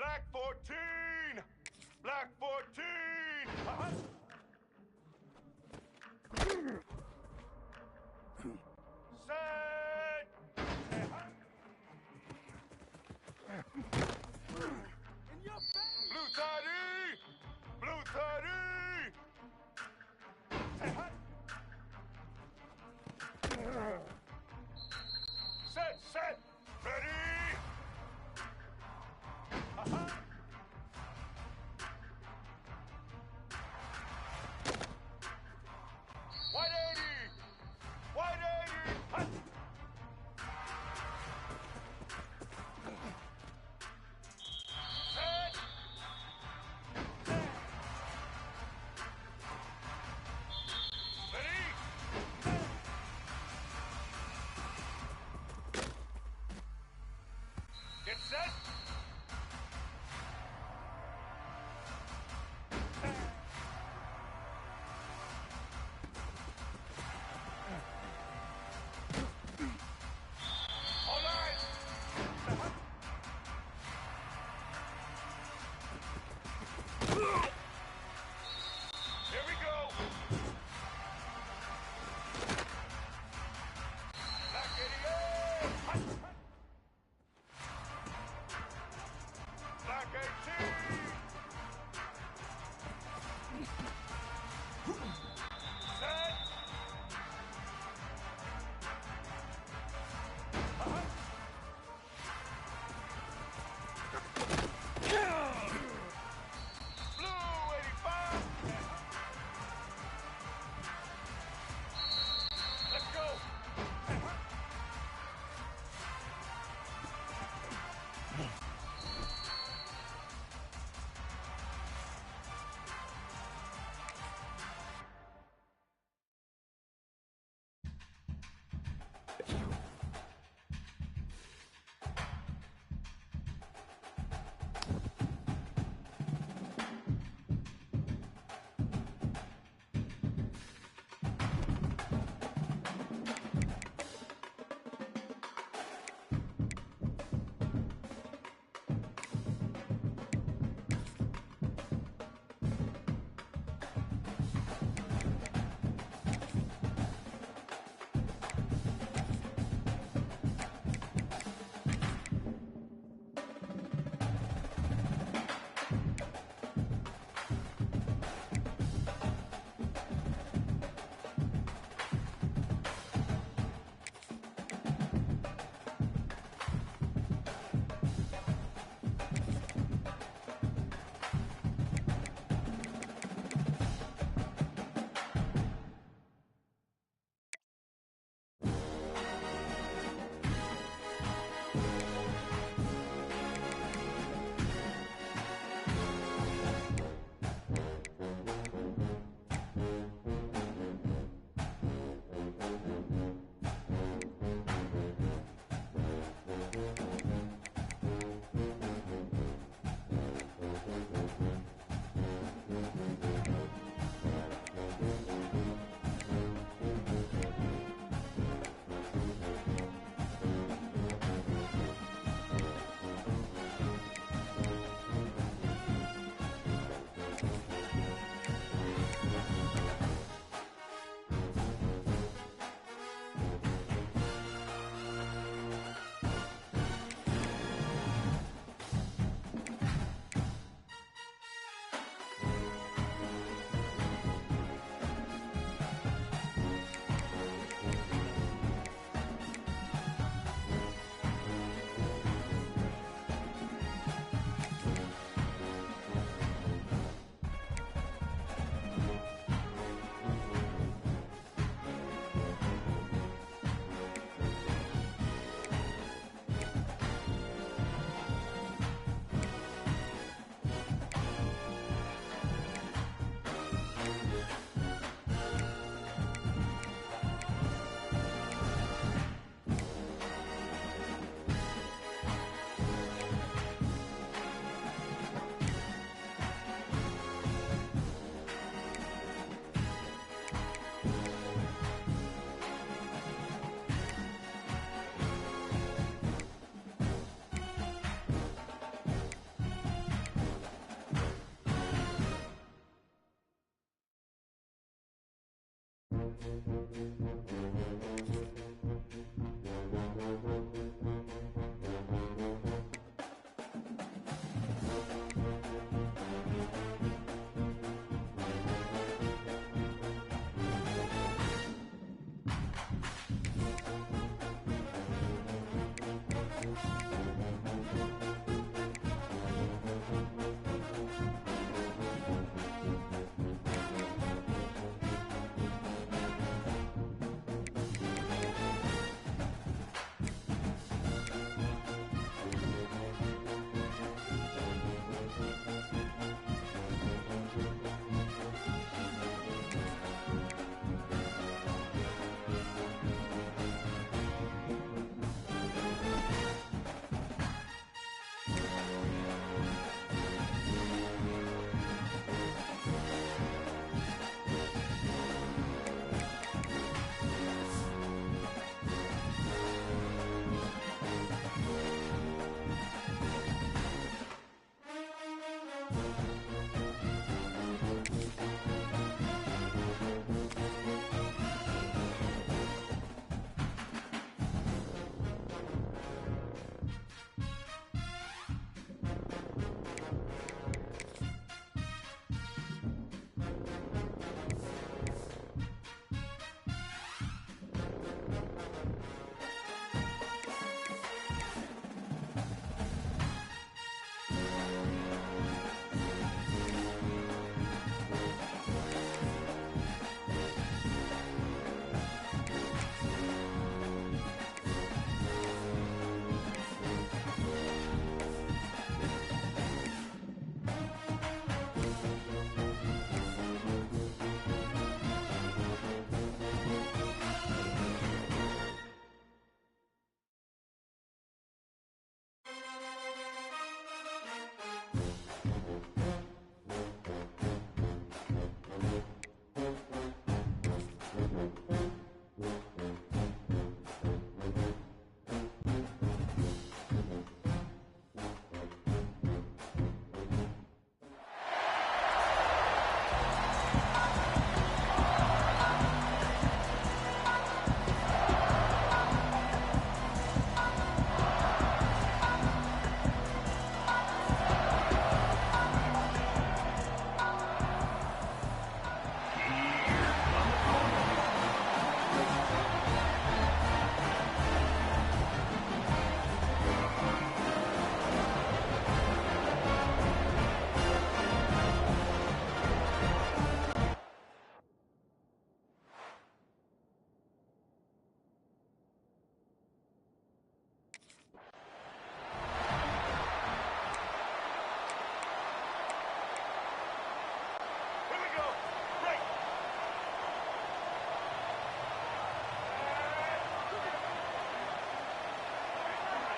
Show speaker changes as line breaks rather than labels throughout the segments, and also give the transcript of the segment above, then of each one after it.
Black 14! Black 14! Uh-huh. Set!
In your face!
Blue 30! Blue 30! Set! Set! Ready! Uh-huh. White 80! White 80! Hut. Set! Ready? Get set! All right! Here we go! Black 88!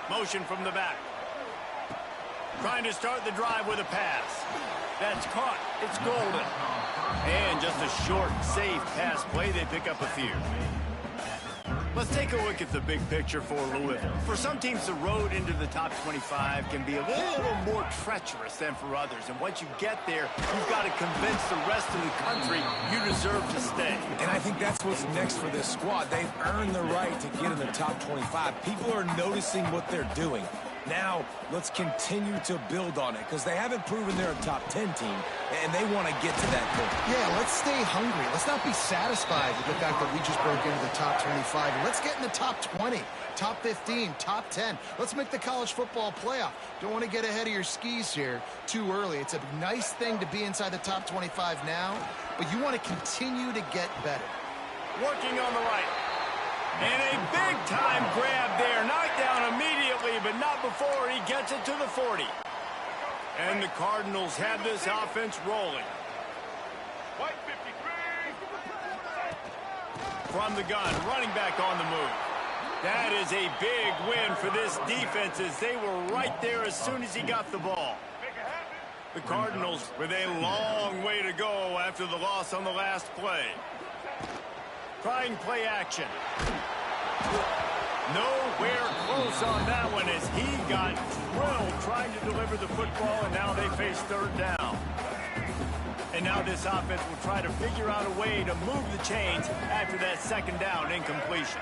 Motion from the back. Trying to start the drive with a pass. That's caught. It's golden. And just a short, safe pass play. They pick up a few. Let's take a look at the big picture for Louisville. For some teams, the road into the top 25 can be a little more treacherous than for others. And once you get there, you've got to convince the rest of the country you deserve to stay.
And I think that's what's next for this squad. They've earned the right to get in the top 25. People are noticing what they're doing. Now, let's continue to build on it because they haven't proven they're a top 10 team, and they want to get to that point.
Yeah, let's stay hungry. Let's not be satisfied with the fact that we just broke into the top 25. Let's get in the top 20, top 15, top 10. Let's make the college football playoff. Don't want to get ahead of your skis here too early. It's a nice thing to be inside the top 25 now, but you want to continue to get better.
Working on the right. And a big-time grab there. Knocked down immediately, but not before he gets it to the 40. And the Cardinals have this offense rolling.
White 53.
From the gun, running back on the move. That is a big win for this defense as they were right there as soon as he got the ball. The Cardinals with a long way to go after the loss on the last play. Trying play action. Nowhere close on that one as he got drilled trying to deliver the football, and now they face third down. And now this offense will try to figure out a way to move the chains after that second down incompletion.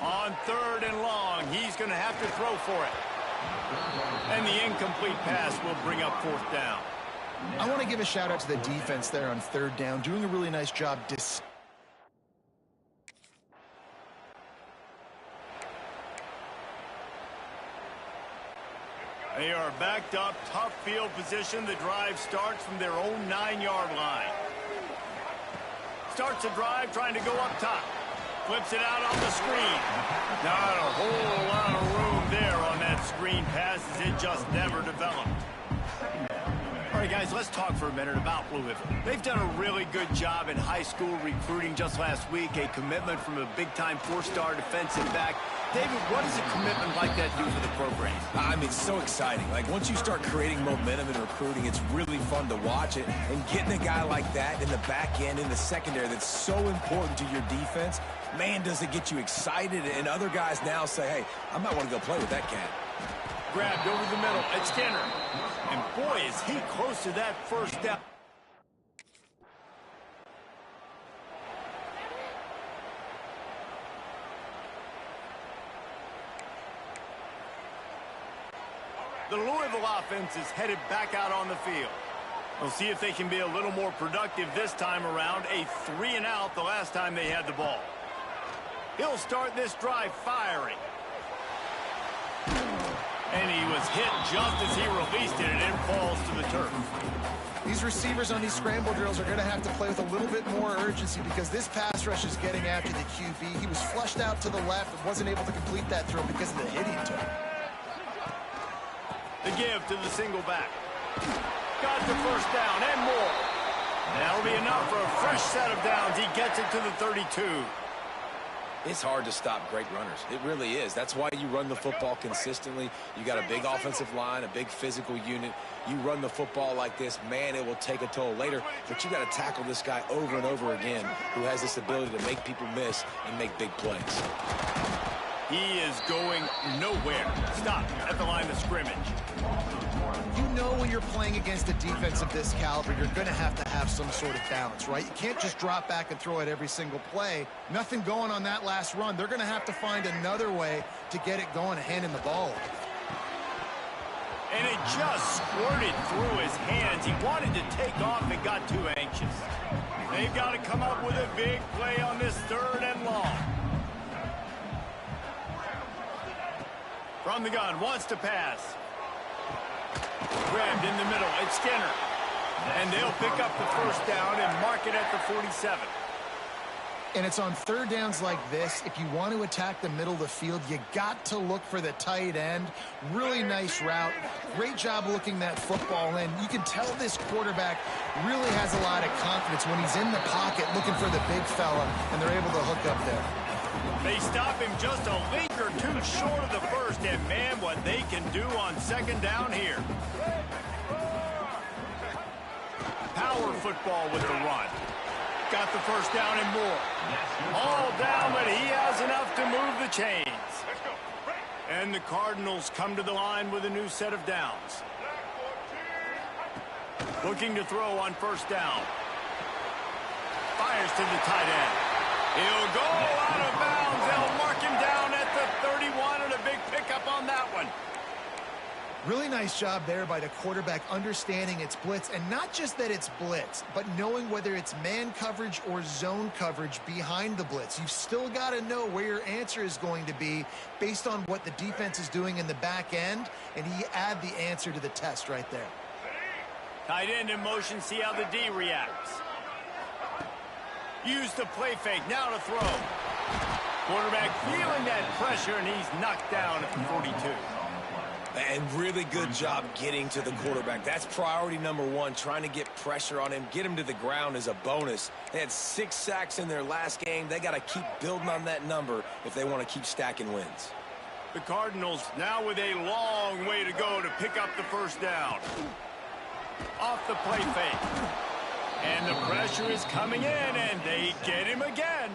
On 3rd and long, he's going to have to throw for it. And the incomplete pass will bring up 4th down.
I want to give a shout out to the defense there on 3rd down, doing a really nice job.
They are backed up, tough field position. The drive starts from their own 9-yard line. Starts the drive trying to go up top. Flips it out on the screen. Not a whole lot of room there on that screen pass as it just never developed. All right, guys, let's talk for a minute about Louisville. They've done a really good job in high school recruiting just last week, a commitment from a big-time 4-star defensive back. David, what does a commitment like that do for the program?
I mean, it's so exciting. Like, once you start creating momentum in recruiting, it's really fun to watch it. And getting a guy like that in the back end, in the secondary, that's so important to your defense, man, does it get you excited. And other guys now say, hey, I might want to go play with that cat.
Grabbed over the middle at Skinner. And boy, is he close to that first down. The Louisville offense is headed back out on the field. We'll see if they can be a little more productive this time around. A 3-and-out the last time they had the ball. He'll start this drive firing. And he was hit just as he released it, and it falls to the turf.
These receivers on these scramble drills are going to have to play with a little bit more urgency because this pass rush is getting after the QB. He was flushed out to the left and wasn't able to complete that throw because of the hit he took.
The give to the single back. Got the first down and more. That'll be enough for a fresh set of downs. He gets it to the 32.
It's hard to stop great runners. It really is. That's why you run the football consistently. You got a big offensive line, a big physical unit. You run the football like this, man, it will take a toll later. But you got to tackle this guy over and over again who has this ability to make people miss and make big plays.
He is going nowhere. Stop at the line of scrimmage.
You know when you're playing against a defense of this caliber, you're going to have some sort of balance, right? You can't just drop back and throw it every single play. Nothing going on that last run. They're going to have to find another way to get it going, handing the ball.
And it just squirted through his hands. He wanted to take off and got too anxious. They've got to come up with a big play on this 3rd and long. From the gun, wants to pass. Grabbed in the middle, it's Skinner. And they'll pick up the first down and mark it at the 47.
And it's on 3rd downs like this. If you want to attack the middle of the field, you got to look for the tight end. Really nice route. Great job looking that football in. You can tell this quarterback really has a lot of confidence when he's in the pocket looking for the big fella, and they're able to hook up there.
They stop him just a link or two short of the first, and man, what they can do on 2nd down here. Power football with the run. Got the first down and more. All down, but he has enough to move the chains. And the Cardinals come to the line with a new set of downs. Looking to throw on 1st down. Fires to the tight end. He'll go out of bounds. They'll mark him down at the 31, and a big pickup on that one.
Really nice job there by the quarterback understanding it's blitz, and not just that it's blitz, but knowing whether it's man coverage or zone coverage behind the blitz. You've still got to know where your answer is going to be based on what the defense is doing in the back end, and he add the answer to the test right there.
Tight end in motion, see how the D reacts. Use the play fake, now to throw. Quarterback feeling that pressure, and he's knocked down at the 42.
And really good job getting to the quarterback. That's priority number 1, trying to get pressure on him. Get him to the ground as a bonus. They had 6 sacks in their last game. They got to keep building on that number if they want to keep stacking wins.
The Cardinals now with a long way to go to pick up the first down. Off the play fake. And the pressure is coming in, and they get him again.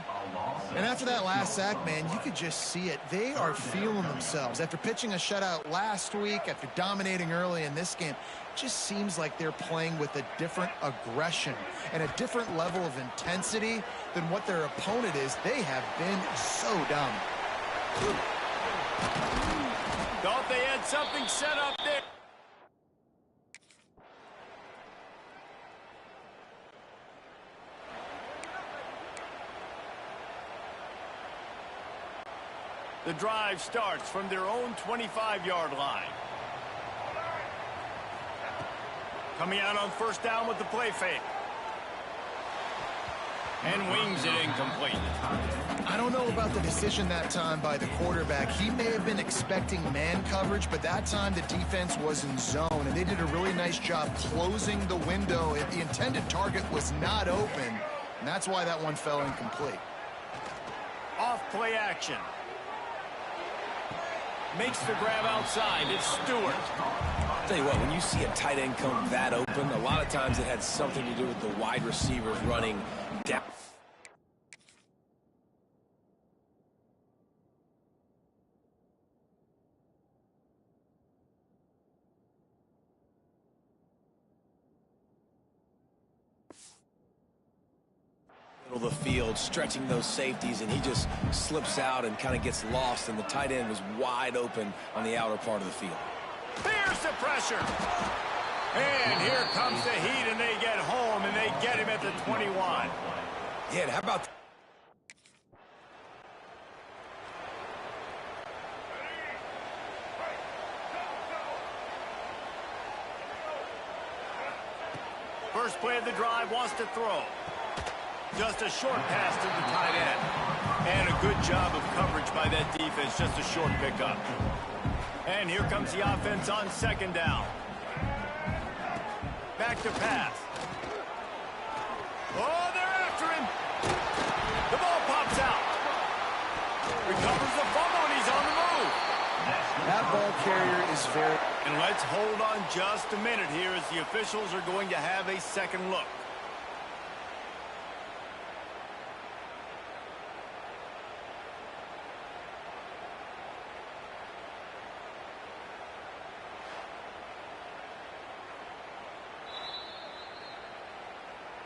And after that last sack, man, you could just see it. They are feeling themselves. After pitching a shutout last week, after dominating early in this game, it just seems like they're playing with a different aggression and a different level of intensity than what their opponent is. They have been so dumb.
Thought they had something set up there. The drive starts from their own 25-yard line. Coming out on first down with the play fake. And wings it incomplete.
I don't know about the decision that time by the quarterback. He may have been expecting man coverage, but that time the defense was in zone, and they did a really nice job closing the window. The intended target was not open, and that's why that one fell incomplete.
Off play action. Makes the grab outside. It's Stewart.
I'll tell you what, when you see a tight end come that open, a lot of times it had something to do with the wide receivers running down. Middle of the field, stretching those safeties, and he just slips out and kind of gets lost, and the tight end was wide open on the outer part of the field.
Here's the pressure. And here comes the heat, and they get home, and they get him at the 21.
Yeah, how about...
First play of the drive, wants to throw. Just a short pass to the tight end. And a good job of coverage by that defense, just a short pickup. And here comes the offense on second down. Back to pass. Oh, they're after him. The ball pops out. Recovers the fumble, and he's on the move.
That ball carrier is very...
And let's hold on just a minute here as the officials are going to have a second look.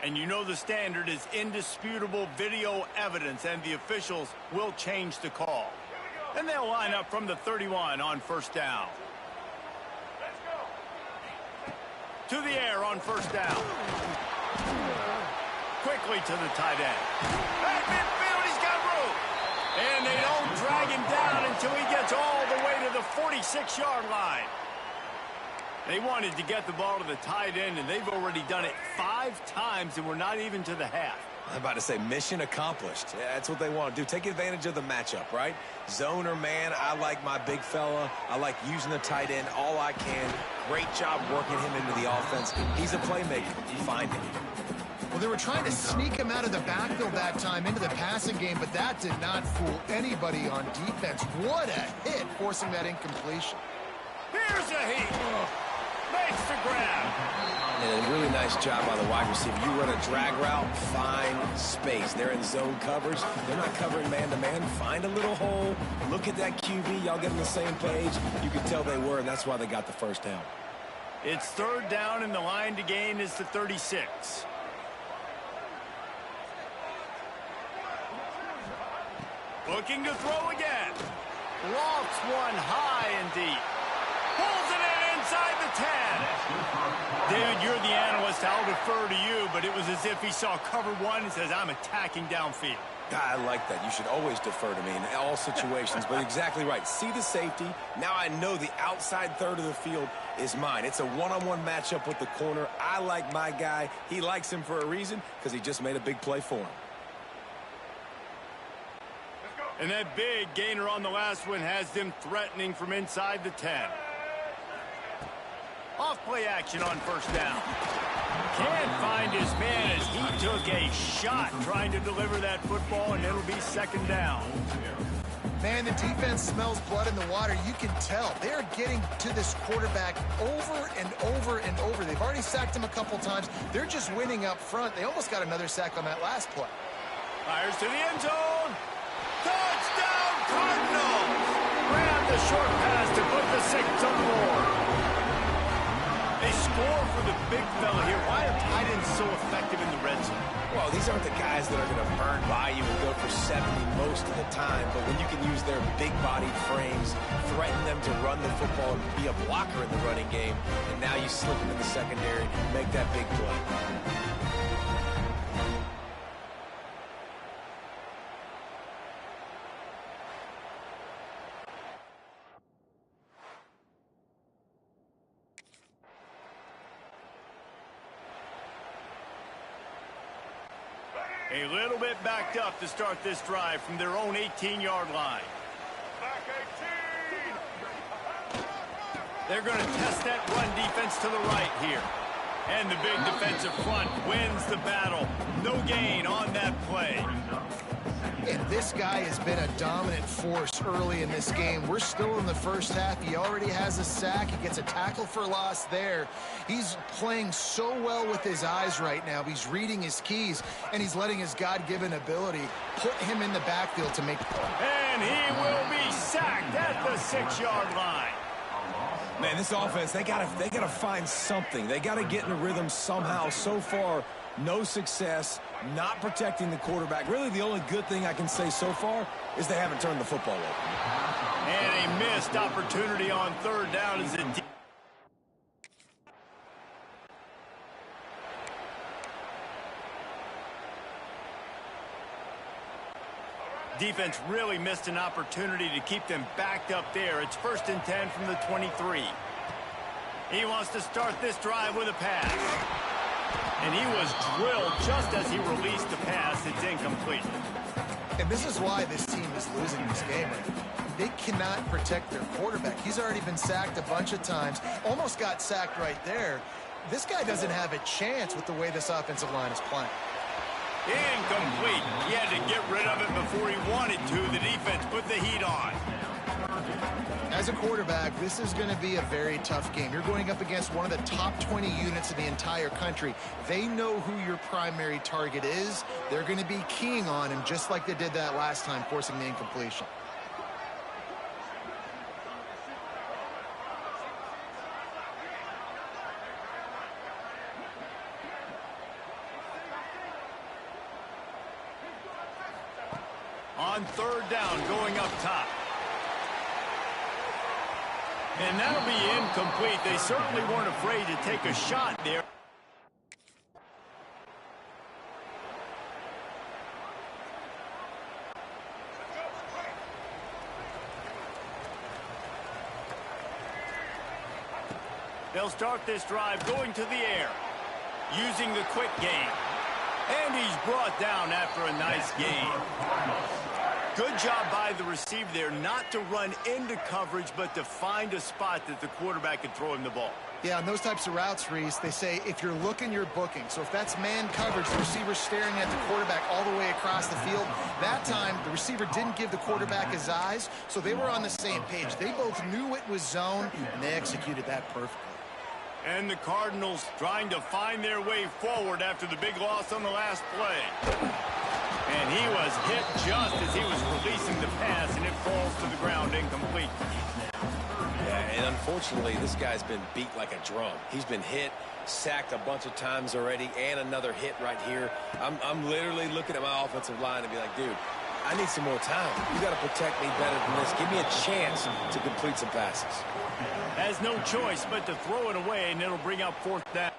And you know the standard is indisputable video evidence, and the officials will change the call. And they'll line up from the 31 on first down.
Let's go.
To the air on first down. Quickly to the tight end. At midfield, he's got room. And they don't drag him down until he gets all the way to the 46-yard line. They wanted to get the ball to the tight end, and they've already done it 5 times, and we're not even to the half.
I'm about to say mission accomplished. Yeah, that's what they want to do. Take advantage of the matchup, right? Zone or man, I like my big fella. I like using the tight end all I can. Great job working him into the offense. He's a playmaker. Find him.
Well, they were trying to sneak him out of the backfield that time into the passing game, but that did not fool anybody on defense. What a hit, forcing that incompletion.
Here's a heat. Makes the grab.
And a really nice job by the wide receiver. You run a drag route, find space. They're in zone coverage. They're not covering man-to-man. Find a little hole. Look at that QB. Y'all get on the same page. You can tell they were, and that's why they got the first down.
It's third down, and the line to gain is the 36. Looking to throw again. Lofts one high and deep. Pulls it in inside the 10. David, you're the analyst. I'll defer to you, but it was as if he saw cover one and says, I'm attacking downfield.
I like that. You should always defer to me in all situations, but exactly right. See the safety. Now I know the outside third of the field is mine. It's a one-on-one matchup with the corner. I like my guy. He likes him for a reason because he just made a big play for him.
And that big gainer on the last one has them threatening from inside the 10. Off play action on first down. Can't find his man as he took a shot trying to deliver that football, and it'll be second down.
Man, the defense smells blood in the water. You can tell. They're getting to this quarterback over and over and over. They've already sacked him a couple times. They're just winning up front. They almost got another sack on that last play.
Fires to the end zone. short pass to put the 6 on the board. They score for the big fella here. Why are tight ends so effective in the red zone?
Well, these aren't the guys that are going to burn by you and go for 70 most of the time, but when you can use their big-bodied frames, threaten them to run the football and be a blocker in the running game, and now you slip them in the secondary, make that big play.
A little bit backed up to start this drive from their own 18-yard line.
Back 18.
They're going to test that run defense to the right here. And the big defensive front wins the battle. No gain on that play.
And this guy has been a dominant force early in this game. We're still in the first half. He already has a sack. He gets a tackle for loss there. He's playing so well with his eyes right now. He's reading his keys, and he's letting his God-given ability put him in the backfield to make...
And he will be sacked at the 6-yard line.
Man, this offense, they gotta find something. They gotta get in a rhythm somehow. So far, no success, not protecting the quarterback. Really, the only good thing I can say so far is they haven't turned the football over.
And a missed opportunity on 3rd down as it... Defense really missed an opportunity to keep them backed up there. It's 1st and 10 from the 23. He wants to start this drive with a pass. And he was drilled just as he released the pass. It's incomplete.
And this is why this team is losing this game. They cannot protect their quarterback. He's already been sacked a bunch of times. Almost got sacked right there. This guy doesn't have a chance with the way this offensive line is playing.
Incomplete. He had to get rid of it before he wanted to. The defense put the heat on.
As a quarterback, this is going to be a very tough game. You're going up against one of the top 20 units in the entire country. They know who your primary target is. They're going to be keying on him just like they did that last time, forcing the incompletion.
On 3rd down, going up top. And that'll be incomplete. They certainly weren't afraid to take a shot there. They'll start this drive going to the air, using the quick game. And he's brought down after a nice gain. Good job by the receiver there not to run into coverage, but to find a spot that the quarterback could throw him the ball.
Yeah, on those types of routes, Reese, they say if you're looking, you're booking. So if that's man coverage, the receiver's staring at the quarterback all the way across the field. That time, the receiver didn't give the quarterback his eyes, so they were on the same page. They both knew it was zone, and they executed that perfectly.
And the Cardinals trying to find their way forward after the big loss on the last play. And he was hit just as he was releasing the pass, and it falls to the ground incomplete.
Yeah, and unfortunately, this guy's been beat like a drum. He's been hit, sacked a bunch of times already, and another hit right here. I'm literally looking at my offensive line and be like, dude, I need some more time. You got to protect me better than this. Give me a chance to complete some passes.
Has no choice but to throw it away, and it'll bring up 4th down.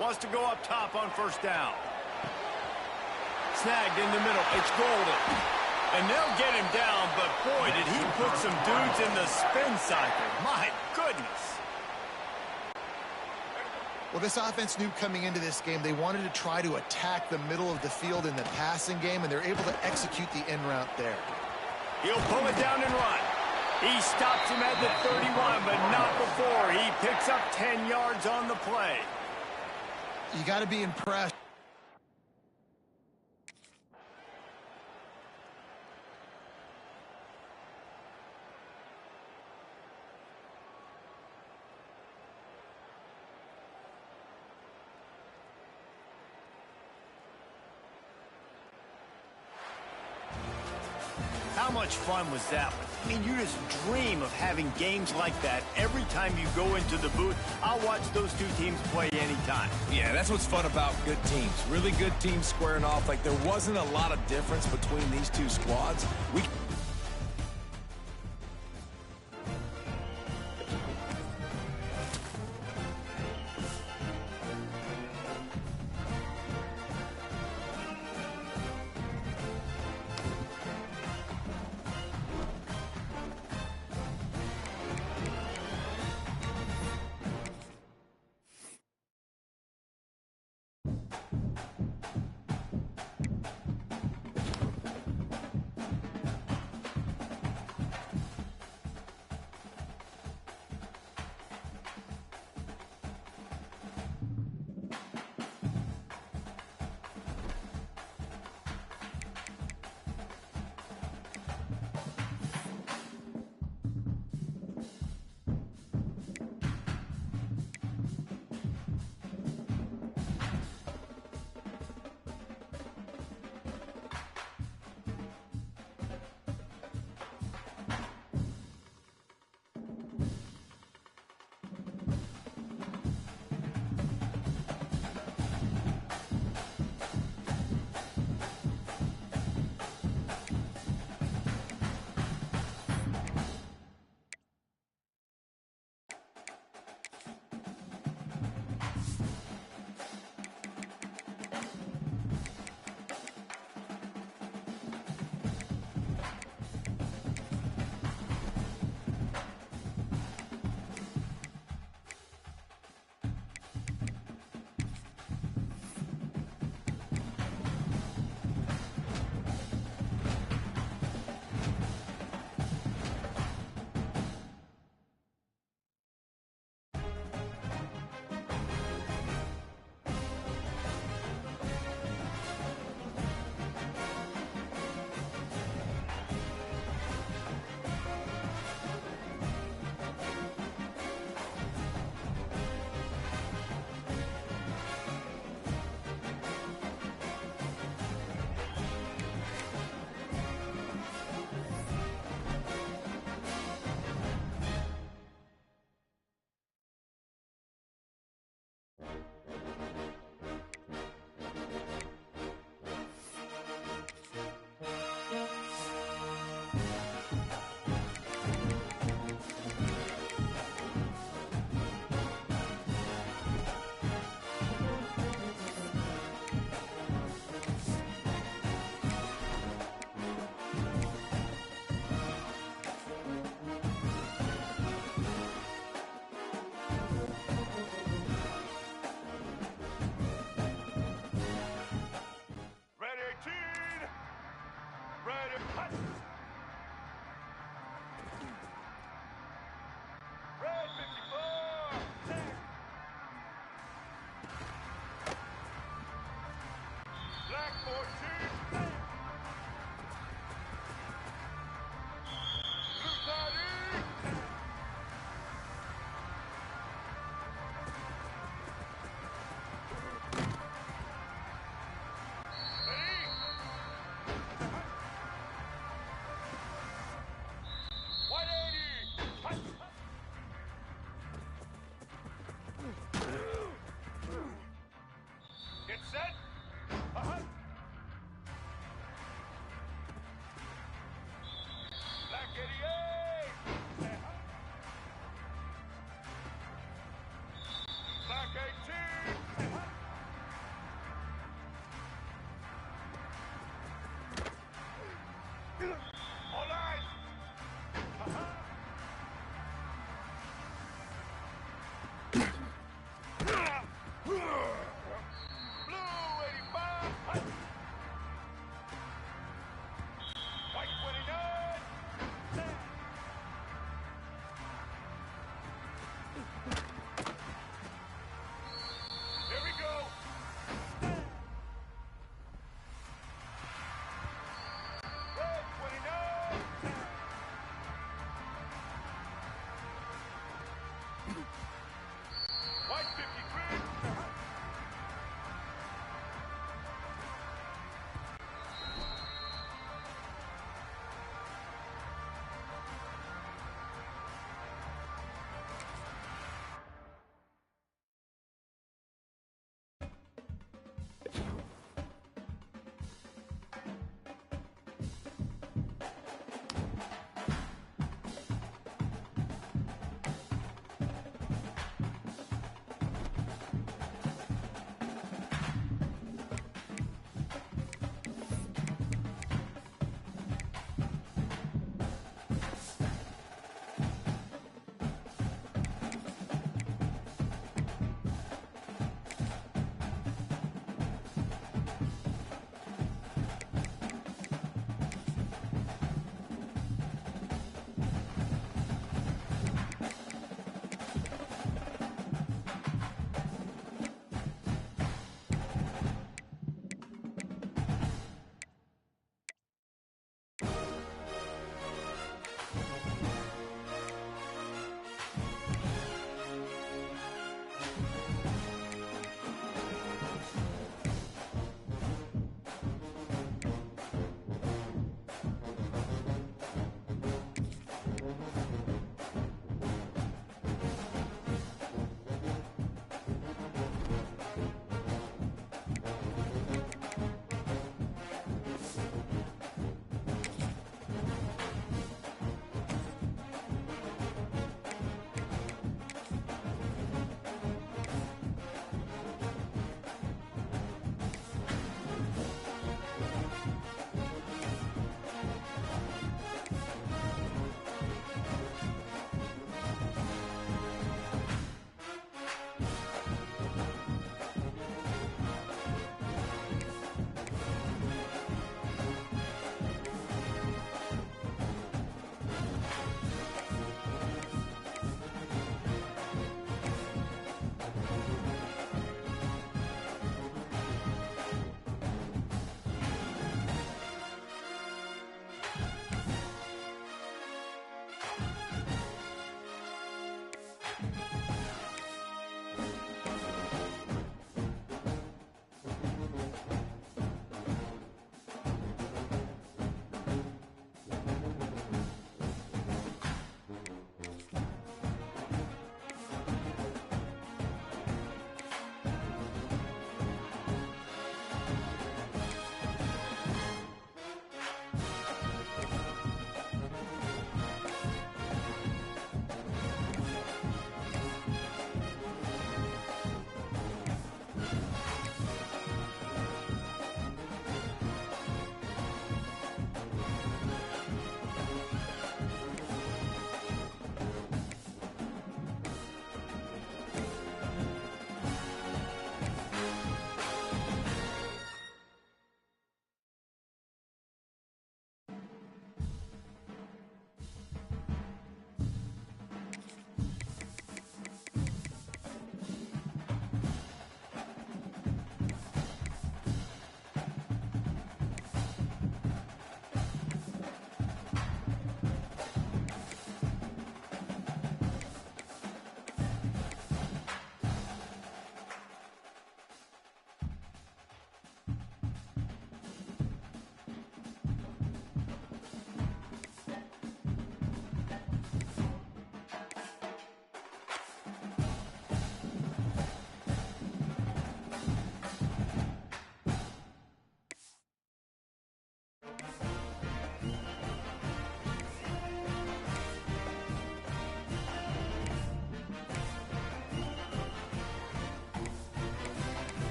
Wants to go up top on 1st down. Snagged in the middle. It's Golden. And they'll get him down, but boy, did he put some dudes in the spin cycle. My goodness.
Well, this offense knew coming into this game they wanted to try to attack the middle of the field in the passing game, and they're able to execute the in route there.
He'll pull it down and run. He stops him at the 31, but not before. He picks up 10 yards on the play.
You got to be impressed.
How much fun was that one? I mean, you just dream of having games like that every time you go into the booth. I'll watch those two teams play anytime.
Yeah, that's what's fun about good teams. Really good teams squaring off. Like, there wasn't a lot of difference between these two squads.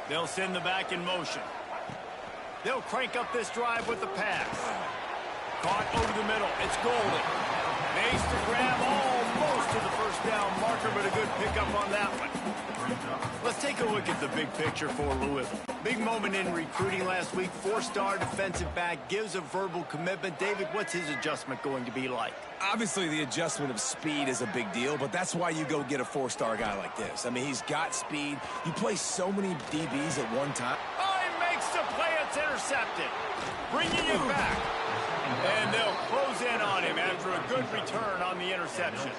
They'll send the back in motion. They'll crank up this drive with the pass. Caught over the middle. It's Golden. Makes the grab almost to the first down marker, but a good pickup on that one. Let's take a look at the big picture for Louisville. Big moment in recruiting last week. 4-star defensive back gives a verbal commitment. David, what's his adjustment going to be like?
Obviously, the adjustment of speed is a big deal, but that's why you go get a 4-star guy like this. I mean, he's got speed. You play so many DBs at one time.
Oh, he makes the play. It's intercepted. Bringing it back. And they'll close in on him after a good return on the interception.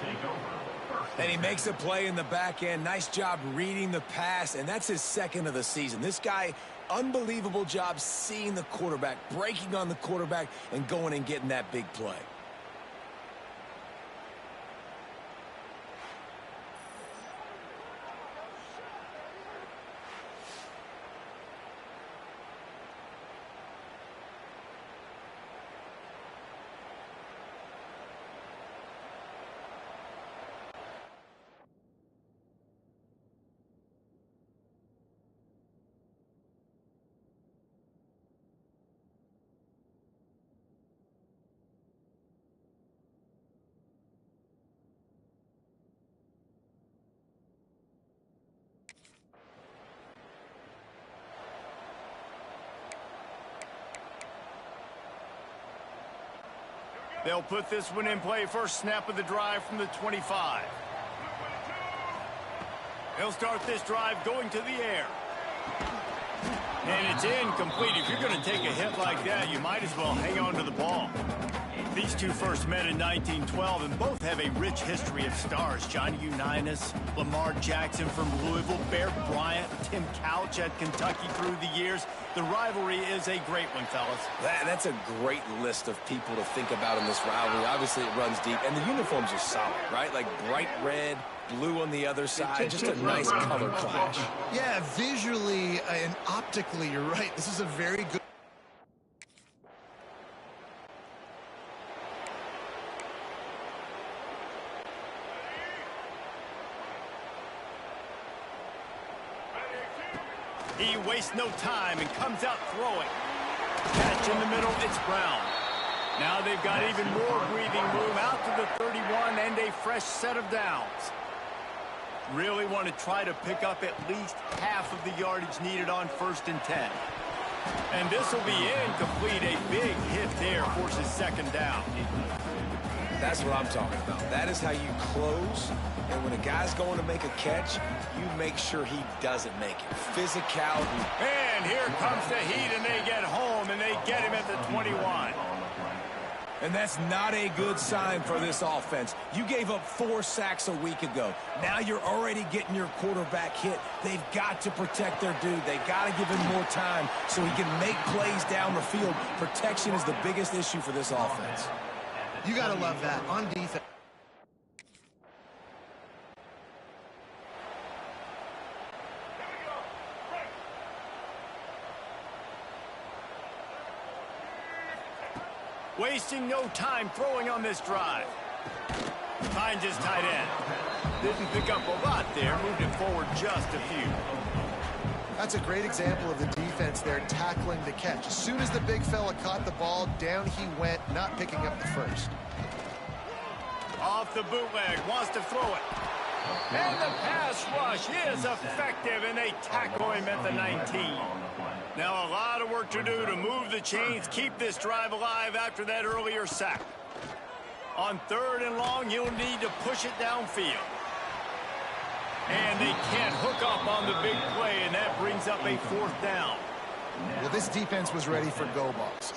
And he makes a play in the back end. Nice job reading the pass, and that's his second of the season. This guy, unbelievable job seeing the quarterback, breaking on the quarterback, and going and getting that big play.
They'll put this one in play. First snap of the drive from the 25. They'll start this drive going to the air. And it's incomplete. If you're going to take a hit like that, you might as well hang on to the ball. These two first met in 1912, and both have a rich history of stars. Johnny Unitas, Lamar Jackson from Louisville, Bear Bryant, Tim Couch at Kentucky through the years. The rivalry is a great one, fellas.
That's a great list of people to think about in this rivalry. Obviously, it runs deep, and the uniforms are solid, right? Like bright red, blue on the other side, just a nice color clash.
Yeah, visually and optically, you're right. This is a very good...
He wastes no time and comes out throwing. Catch in the middle, it's Brown. Now they've got even more breathing room out to the 31 and a fresh set of downs. Really want to try to pick up at least half of the yardage needed on 1st and 10. And this will be incomplete. A big hit there forces 2nd down.
That's what I'm talking about. That is how you close. And when a guy's going to make a catch, you make sure he doesn't make it. Physicality.
And here comes the heat, and they get home, and they get him at the 21.
And that's not a good sign for this offense. You gave up 4 sacks a week ago. Now you're already getting your quarterback hit. They've got to protect their dude. They've got to give him more time so he can make plays down the field. Protection is the biggest issue for this offense.
You got to love that on defense.
Wasting no time throwing on this drive. Finds his tight end. Didn't pick up a lot there, moved it forward just a few.
That's a great example of the defense there tackling the catch. As soon as the big fella caught the ball, down he went, not picking up the first.
Off the bootleg, wants to throw it. And the pass rush is effective, and they tackle him at the 19. Now a lot of work to do to move the chains, keep this drive alive after that earlier sack. On 3rd and long, you'll need to push it downfield. And they can't hook up on the big play, and that brings up a 4th down.
Well, this defense was ready for go balls.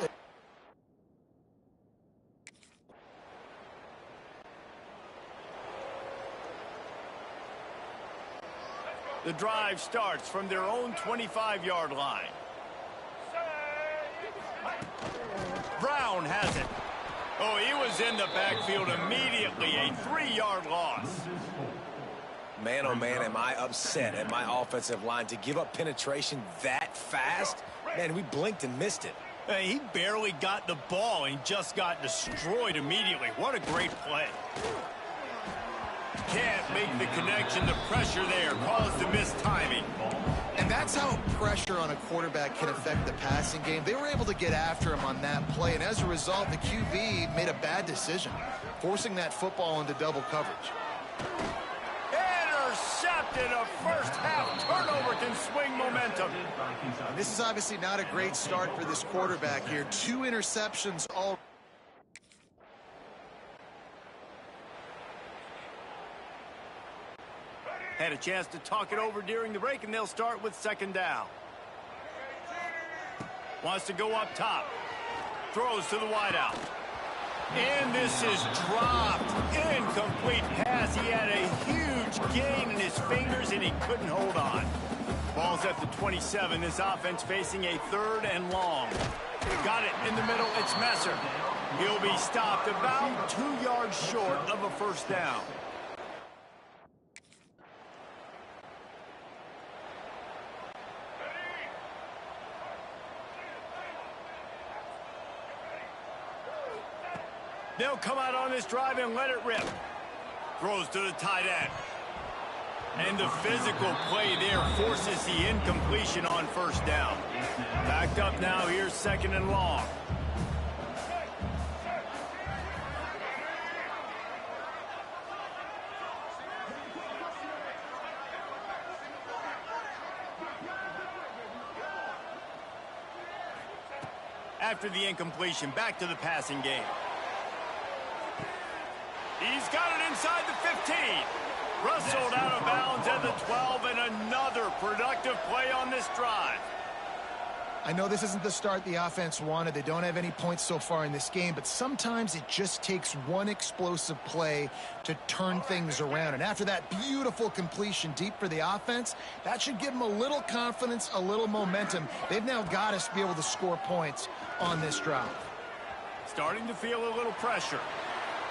The drive starts from their own 25-yard line. Brown has it. Oh, he was in the backfield immediately. A 3-yard loss.
Man, oh man, am I upset at my offensive line to give up penetration that fast? Man, we blinked and missed it.
Hey, he barely got the ball and just got destroyed immediately. What a great play. Can't make the connection. The pressure there caused the missed timing.
And that's how pressure on a quarterback can affect the passing game. They were able to get after him on that play, and as a result, the QB made a bad decision, forcing that football into double coverage.
Intercepted. A first-half turnover can swing momentum.
And this is obviously not a great start for this quarterback here. 2 interceptions all.
Had a chance to talk it over during the break, and they'll start with 2nd down. Wants to go up top. Throws to the wideout. And this is dropped. Incomplete pass. He had a huge gain in his fingers, and he couldn't hold on. Ball's at the 27. This offense facing a 3rd and long. Got it in the middle. It's Messer. He'll be stopped about 2 yards short of a 1st down. They'll come out on this drive and let it rip. Throws to the tight end. And the physical play there forces the incompletion on 1st down. Backed up now, here's 2nd and long. After the incompletion, back to the passing game. He's got it inside the 15. Rustled out of bounds at the 12, and another productive play on this drive.
I know this isn't the start the offense wanted. They don't have any points so far in this game, but sometimes it just takes one explosive play to turn things around. And after that beautiful completion deep for the offense, that should give them a little confidence, a little momentum. They've now got us to be able to score points on this drive.
Starting to feel a little pressure.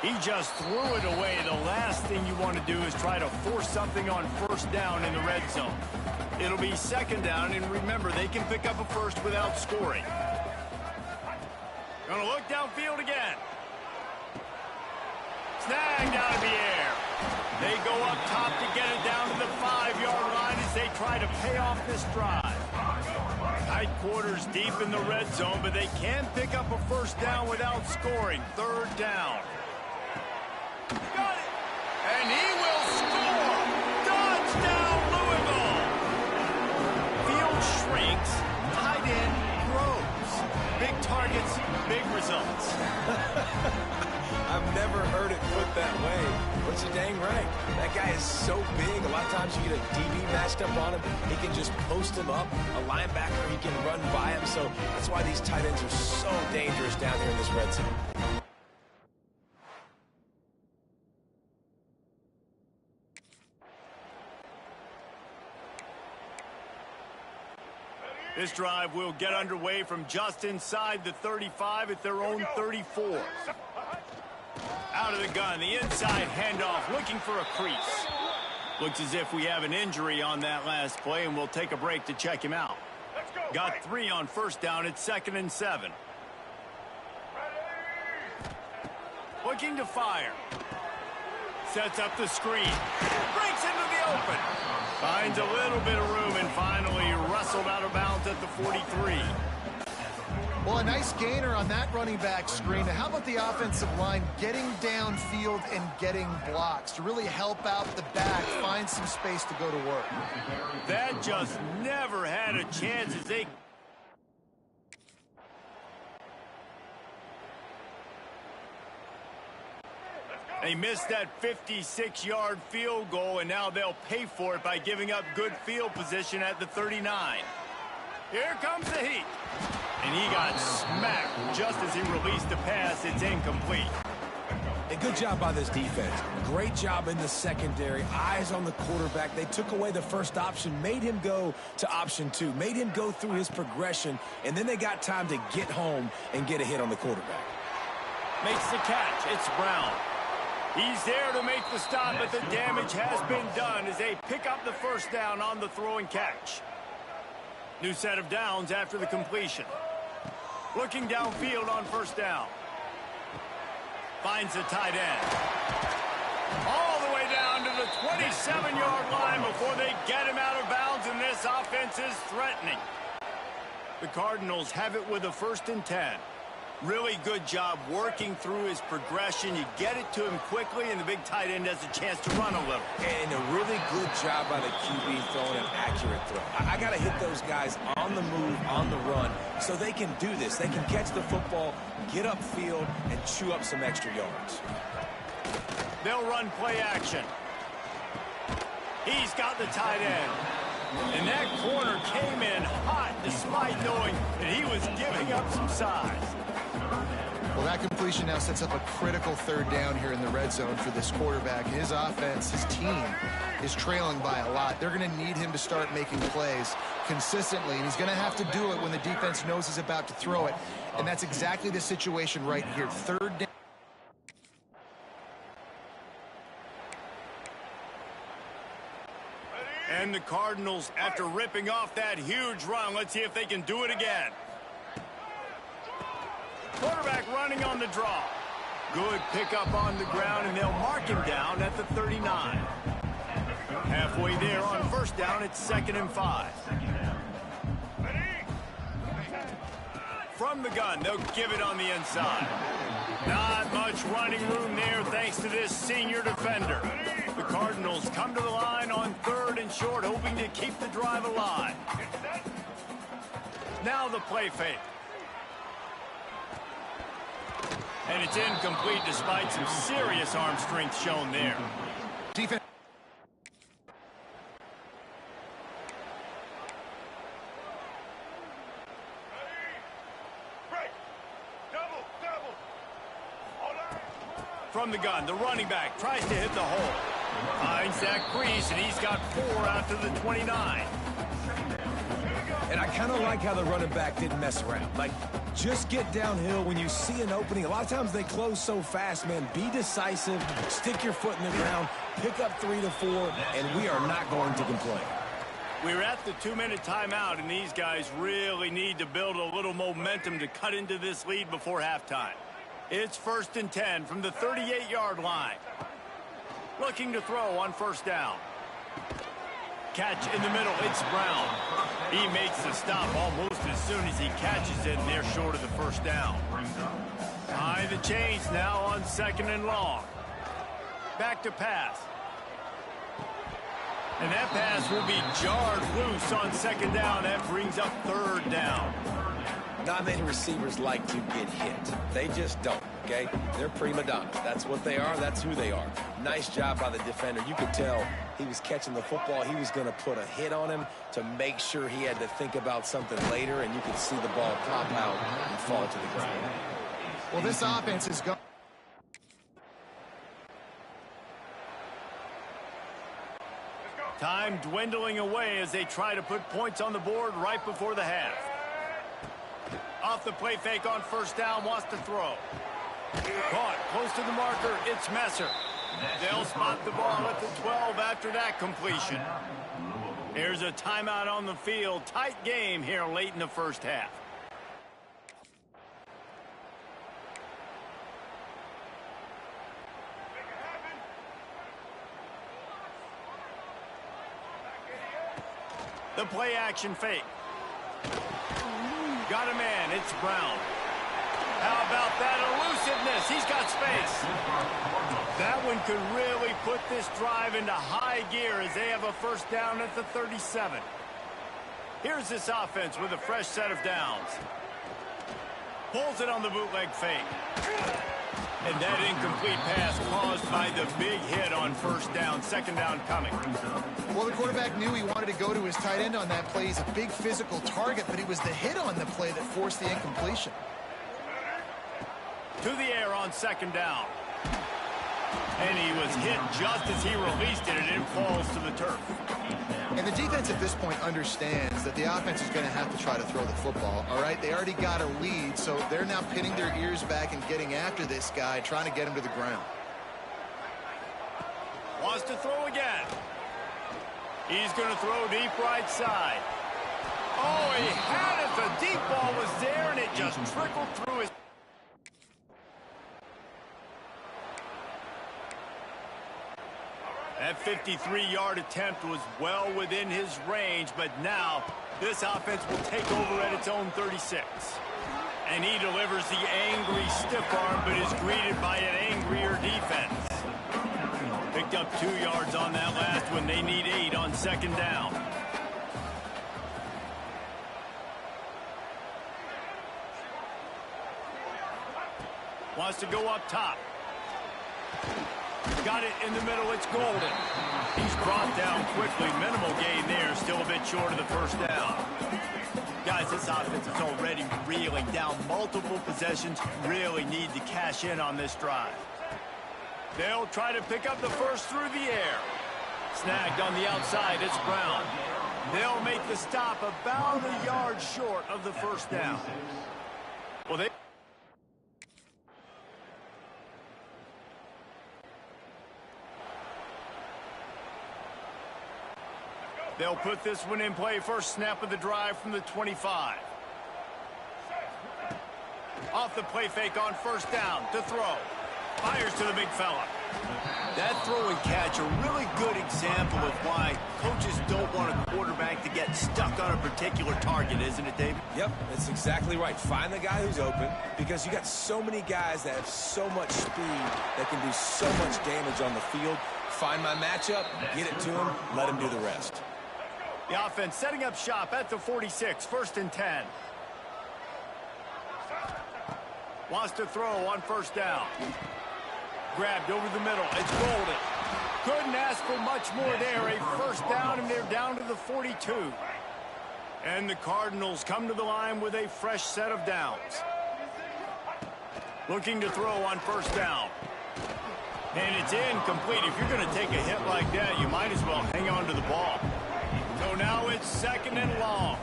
He just threw it away. The last thing you want to do is try to force something on 1st down in the red zone. It'll be 2nd down, and remember, they can pick up a first without scoring. Gonna look downfield again. Snagged out of the air. They go up top to get it down to the 5-yard line as they try to pay off this drive. Tight quarters deep in the red zone, but they can pick up a 1st down without scoring. 3rd down. Got it. And he will score. Touchdown, Louisville. Field shrinks. Tight end grows. Big targets, big results.
I've never heard it put that way, but you're dang right. That guy is so big. A lot of times you get a DB matched up on him. He can just post him up. A linebacker, he can run by him. So that's why these tight ends are so dangerous down here in this red zone.
This drive will get underway from just inside the 35 at their own 34. Out of the gun, the inside handoff, looking for a crease. Looks as if we have an injury on that last play, and we'll take a break to check him out. Got 3 on 1st down. It's 2nd and 7. Looking to fire. Sets up the screen. Breaks into the open. Finds a little bit of room and finally wrestled out of bounds at the 43.
Well, a nice gainer on that running back screen. Now, how about the offensive line getting downfield and getting blocks to really help out the back, find some space to go to work?
That just never had a chance as they... They missed that 56-yard field goal, and now they'll pay for it by giving up good field position at the 39. Here comes the heat. And he got smacked just as he released the pass. It's incomplete.
A good job by this defense. Great job in the secondary. Eyes on the quarterback. They took away the first option, made him go to option 2, made him go through his progression, and then they got time to get home and get a hit on the quarterback.
Makes the catch. It's Brown. He's there to make the stop, but the damage has been done as they pick up the first down on the throw and catch. New set of downs after the completion. Looking downfield on first down. Finds the tight end. All the way down to the 27-yard line before they get him out of bounds, and this offense is threatening. The Cardinals have it with a 1st and 10. Really good job working through his progression. You get it to him quickly, and the big tight end has a chance to run a little.
And a really good job by the QB throwing an accurate throw. I got to hit those guys on the move, on the run, so they can do this. They can catch the football, get upfield, and chew up some extra yards.
They'll run play action. He's got the tight end. And that corner came in hot despite knowing that he was giving up some size.
Well, that completion now sets up a critical 3rd down here in the red zone for this quarterback. His offense, his team, is trailing by a lot. They're going to need him to start making plays consistently, and he's going to have to do it when the defense knows he's about to throw it. And that's exactly the situation right here. 3rd down.
And the Cardinals, after ripping off that huge run, let's see if they can do it again. Quarterback running on the draw. Good pickup on the ground, and they'll mark him down at the 39. Halfway there on first down, it's 2nd and 5. From the gun, they'll give it on the inside. Not much running room there thanks to this senior defender. The Cardinals come to the line on 3rd and short, hoping to keep the drive alive. Now the play fake. And it's incomplete despite some serious arm strength shown there.
Defense.
From the gun, the running back tries to hit the hole. Finds that crease, and he's got 4 out to the 29.
And I kind of like how the running back didn't mess around. Like, just get downhill when you see an opening. A lot of times they close so fast, man. Be decisive, stick your foot in the ground, pick up 3 to 4, and we are not going to complain.
We're at the 2-minute timeout, and these guys really need to build a little momentum to cut into this lead before halftime. It's 1st and 10 from the 38-yard line. Looking to throw on first down. Catch in the middle, it's Brown. He makes the stop almost as soon as he catches it, and they're short of the first down. Behind the chains now on 2nd and long. Back to pass. And that pass will be jarred loose on 2nd down. That brings up 3rd down.
Not many receivers like to get hit. They just don't, okay? They're prima donnas. That's what they are. That's who they are. Nice job by the defender. You could tell he was catching the football. He was going to put a hit on him to make sure he had to think about something later, and you could see the ball pop out and fall to the ground.
Well, this offense is going.
Time dwindling away as they try to put points on the board right before the half. Off the play fake on first down, wants to throw. Caught close to the marker, it's Messer. They'll spot the ball at the 12 after that completion. Here's a timeout on the field. Tight game here late in the first half. The play action fake. Got a man, it's Brown. How about that elusiveness? He's got space. That one could really put this drive into high gear as they have a first down at the 37. Here's this offense with a fresh set of downs. Pulls it on the bootleg fake. And that incomplete pass caused by the big hit on first down, second down coming.
Well, the quarterback knew he wanted to go to his tight end on that play. He's a big physical target, but it was the hit on the play that forced the incompletion.
To the air on second down. And he was hit just as he released it, and it falls to the turf.
And the defense at this point understands that the offense is going to have to try to throw the football, all right? They already got a lead, so they're now pinning their ears back and getting after this guy, trying to get him to the ground.
Wants to throw again. He's going to throw deep right side. Oh, he had it. The deep ball was there, and it just trickled through his... That 53-yard attempt was well within his range, but now this offense will take over at its own 36. And he delivers the angry stiff arm, but is greeted by an angrier defense. Picked up 2 yards on that last one. They need 8 on second down. Wants to go up top. Got it in the middle. It's Golden. He's brought down quickly. Minimal gain there. Still a bit short of the first down. Guys, this offense is already reeling down multiple possessions. Really need to cash in on this drive. They'll try to pick up the first through the air. Snagged on the outside. It's Brown. They'll make the stop about a yard short of the first down. Well, they'll put this one in play. First snap of the drive from the 25. Off the play fake on first down to throw. Fires to the big fella. That throw and catch, a really good example of why coaches don't want a quarterback to get stuck on a particular target, isn't it, David?
Yep, that's exactly right. Find the guy who's open, because you got so many guys that have so much speed that can do so much damage on the field. Find my matchup, get it to him, let him do the rest.
The offense setting up shop at the 46, first and 10. Wants to throw on first down. Grabbed over the middle. It's Golden. Couldn't ask for much more there. A first down, and they're down to the 42. And the Cardinals come to the line with a fresh set of downs. Looking to throw on first down. And it's incomplete. If you're going to take a hit like that, you might as well hang on to the ball. So now it's second and long.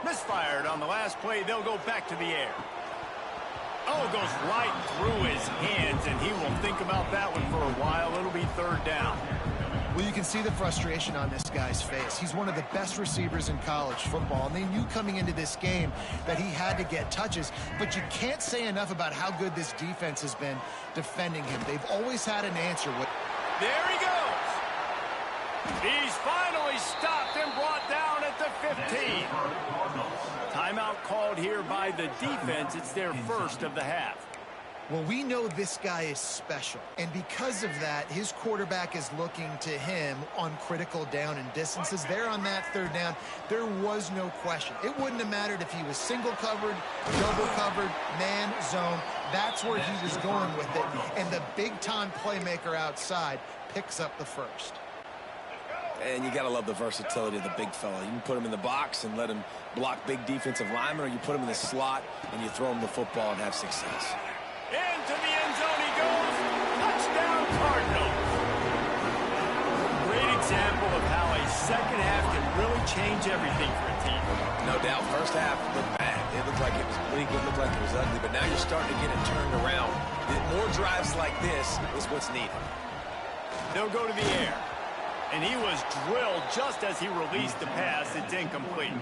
Misfired on the last play. They'll go back to the air. Oh, goes right through his hands, and he will think about that one for a while. It'll be third down.
Well, you can see the frustration on this guy's face. He's one of the best receivers in college football, and they knew coming into this game that he had to get touches, but you can't say enough about how good this defense has been defending him. They've always had an answer.
There he goes. He's finally stopped and brought down at the 15. Timeout called here by the defense. It's their first of the half.
Well, we know this guy is special, and because of that, his quarterback is looking to him on critical down and distances. There on that third down, there was no question. It wouldn't have mattered if he was single covered, double covered, man, zone. That's where he was going with it, and the big-time playmaker outside picks up the first.
And you got to love the versatility of the big fella. You can put him in the box and let him block big defensive linemen, or you put him in the slot and you throw him the football and have success.
Into the end zone he goes. Touchdown, Cardinals. Great example of how a second half can really change everything for a team.
No doubt. First half looked bad. It looked like it was bleak. It looked like it was ugly. But now you're starting to get it turned around. More drives like this is what's needed.
They'll go to the air. And he was drilled just as he released the pass. It's incomplete.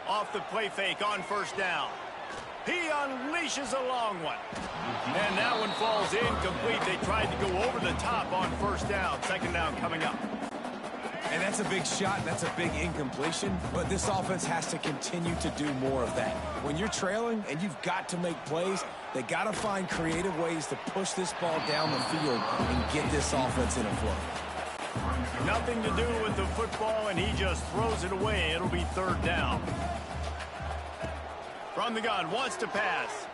Off the play fake on first down. He unleashes a long one. And that one falls incomplete. They tried to go over the top on first down. Second down coming up.
And that's a big shot, and that's a big incompletion, but this offense has to continue to do more of that. When you're trailing and you've got to make plays, they got to find creative ways to push this ball down the field and get this offense in a flow.
Nothing to do with the football, and he just throws it away. It'll be third down. From the gun, wants to pass.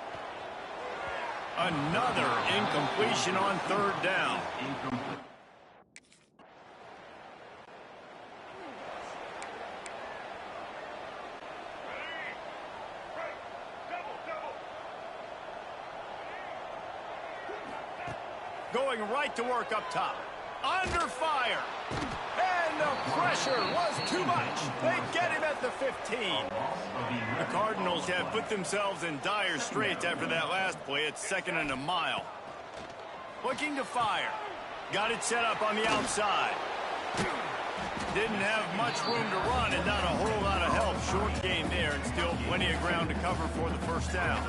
Another incompletion on third down. Going right to work up top. Under fire. And the pressure was too much. They get him at the 15. The Cardinals have put themselves in dire straits after that last play. It's second and a mile. Looking to fire. Got it set up on the outside. Didn't have much room to run and not a whole lot of help. Short game there and still plenty of ground to cover for the first down.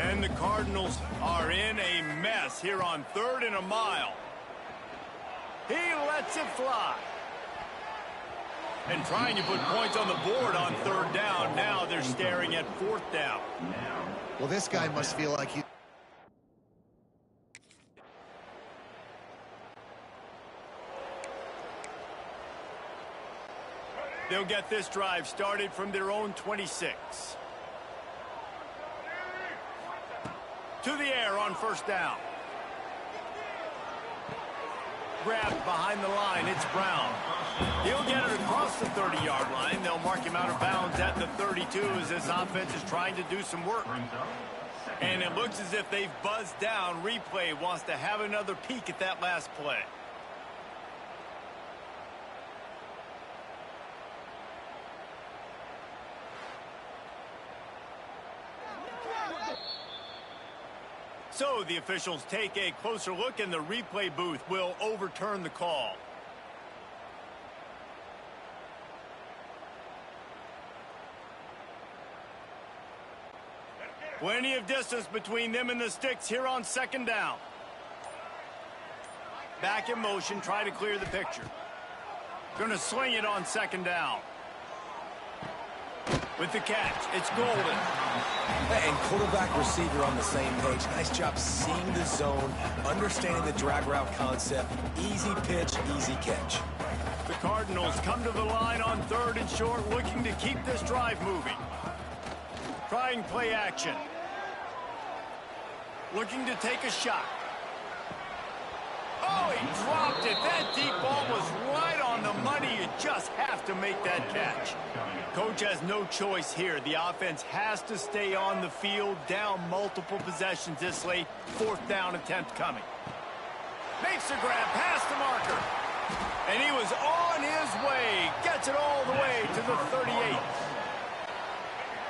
And the Cardinals are in a mess here on third and a mile. He lets it fly. And trying to put points on the board on third down. Now they're staring at fourth down.
Well, this guy must feel like he...
They'll get this drive started from their own 26. To the air on first down. Grabbed behind the line. It's Brown. He'll get it across the 30-yard line. They'll mark him out of bounds at the 32 as this offense is trying to do some work. And it looks as if they've buzzed down. Replay wants to have another peek at that last play. So the officials take a closer look, and the replay booth will overturn the call. Plenty of distance between them and the sticks here on second down. Back in motion, try to clear the picture. Going to sling it on second down. With the catch, it's Golden.
And quarterback receiver on the same page. Nice job seeing the zone, understanding the drag route concept. Easy pitch, easy catch.
The Cardinals come to the line on third and short, looking to keep this drive moving. Trying play action. Looking to take a shot. Oh, he dropped it. That deep ball was right on the money. You just have to make that catch. Coach has no choice here. The offense has to stay on the field, down multiple possessions this late. Fourth down attempt coming. Makes the grab past the marker. And he was on his way. Gets it all the way to the 38.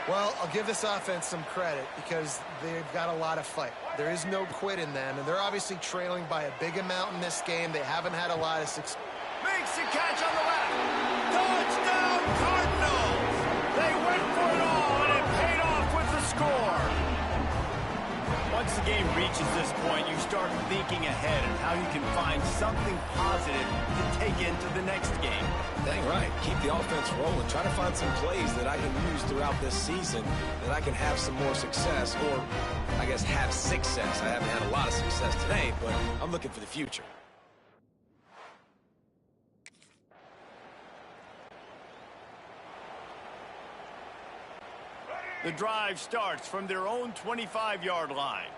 Well, I'll give this offense some credit because they've got a lot of fight. There is no quit in them, and they're obviously trailing by a big amount in this game. They haven't had a lot of success.
Makes the catch on the left. Touchdown, Cardinals! They went for it all, and it paid off with the score. Once the game reaches this point, you start thinking ahead and how you can find something positive to take into the next game.
Dang right. Keep the offense rolling. Try to find some plays that I can use throughout this season that I can have some more success, or I guess have success. I haven't had a lot of success today, but I'm looking for the future.
The drive starts from their own 25-yard line.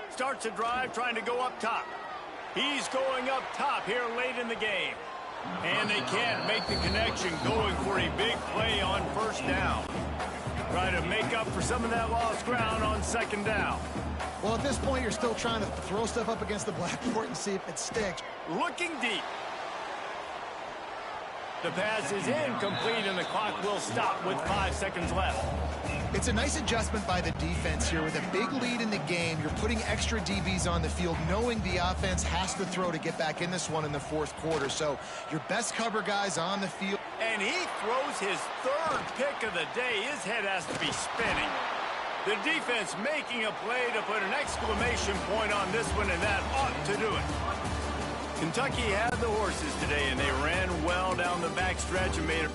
Starts the drive trying to go up top. He's going up top here late in the game. And they can't make the connection, going for a big play on first down. Try to make up for some of that lost ground on second down.
Well, at this point, you're still trying to throw stuff up against the blackboard and see if it sticks.
Looking deep. The pass is incomplete, and the clock will stop with 5 seconds left.
It's a nice adjustment by the defense here. With a big lead in the game, you're putting extra DBs on the field, knowing the offense has to throw to get back in this one in the fourth quarter. So your best cover guys on the field.
And he throws his third pick of the day. His head has to be spinning. The defense making a play to put an exclamation point on this one, and that ought to do it. Kentucky had the horses today, and they ran well down the backstretch and made it.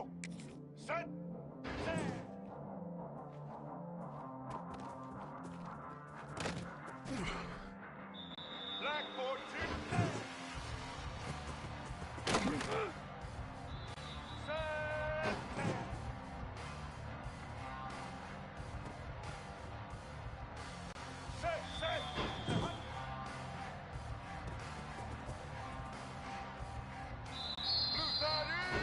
Go! Set! Set! Black 14! Set! Set! Set! Blue 30!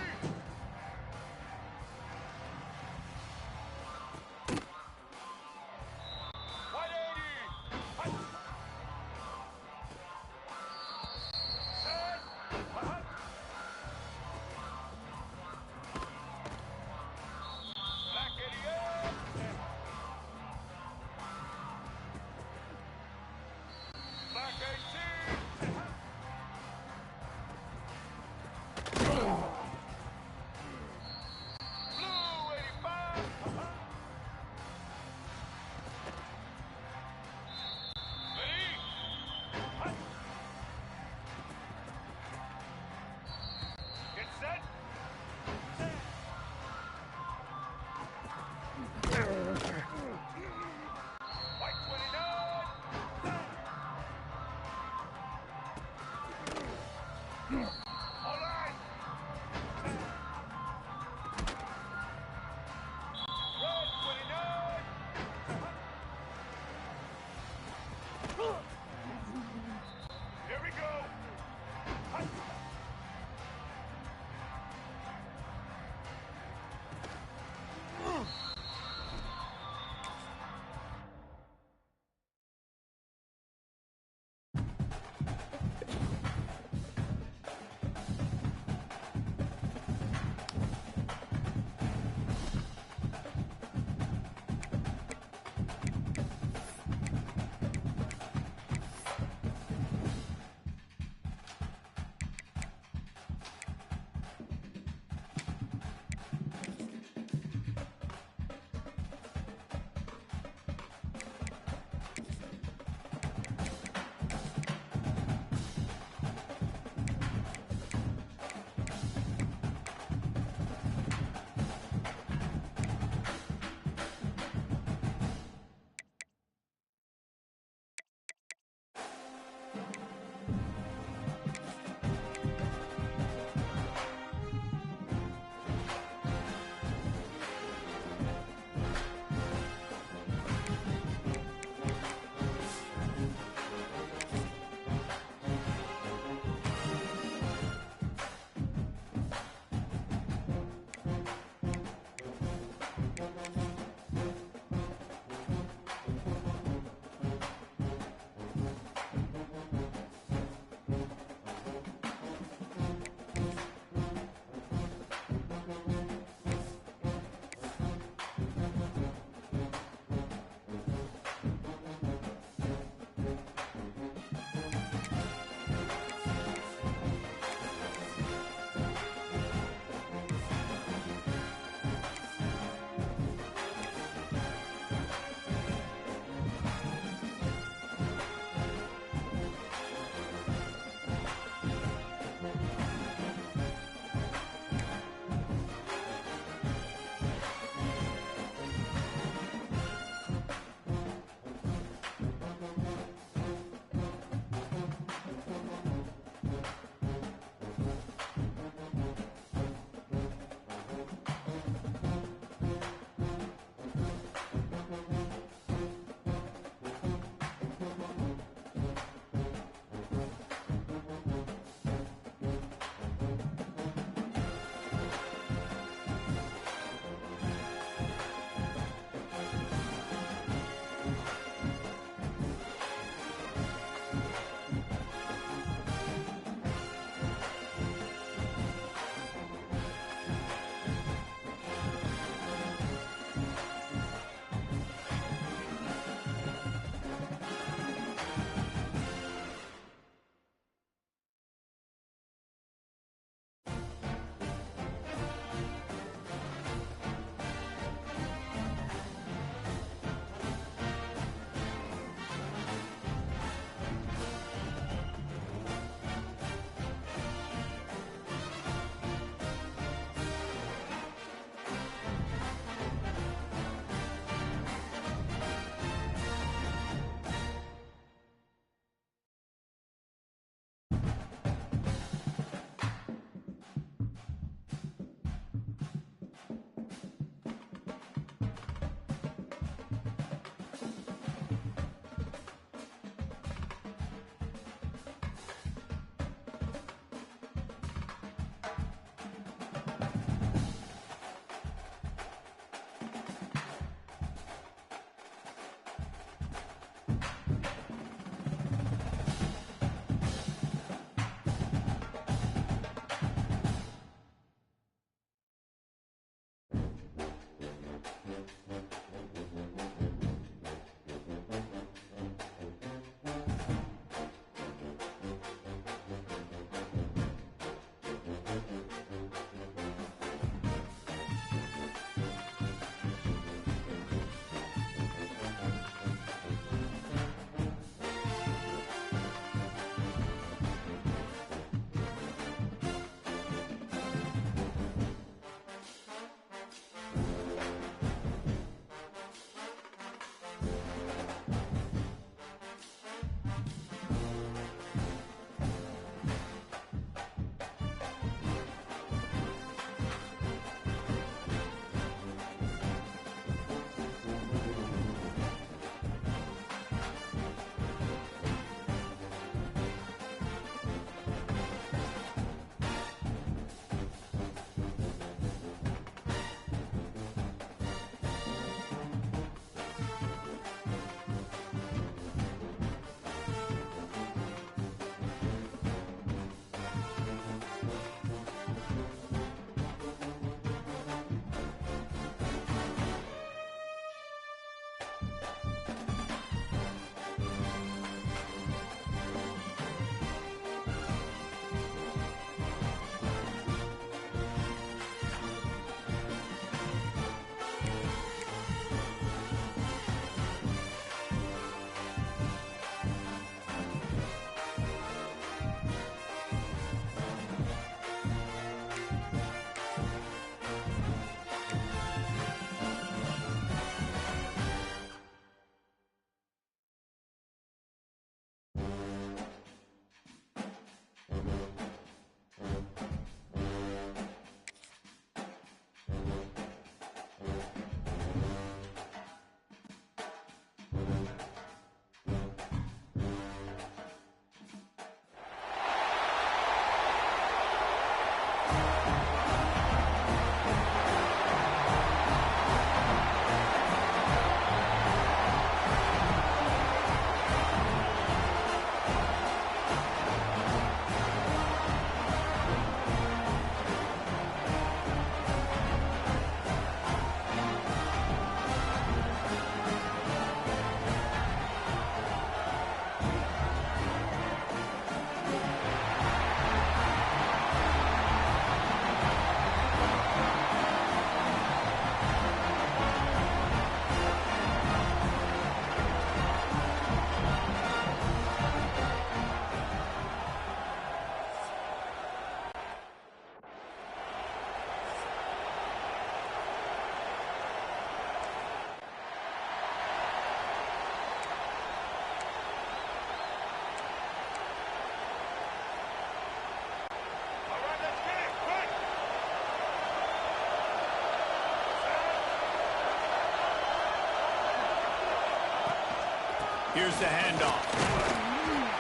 Here's the handoff.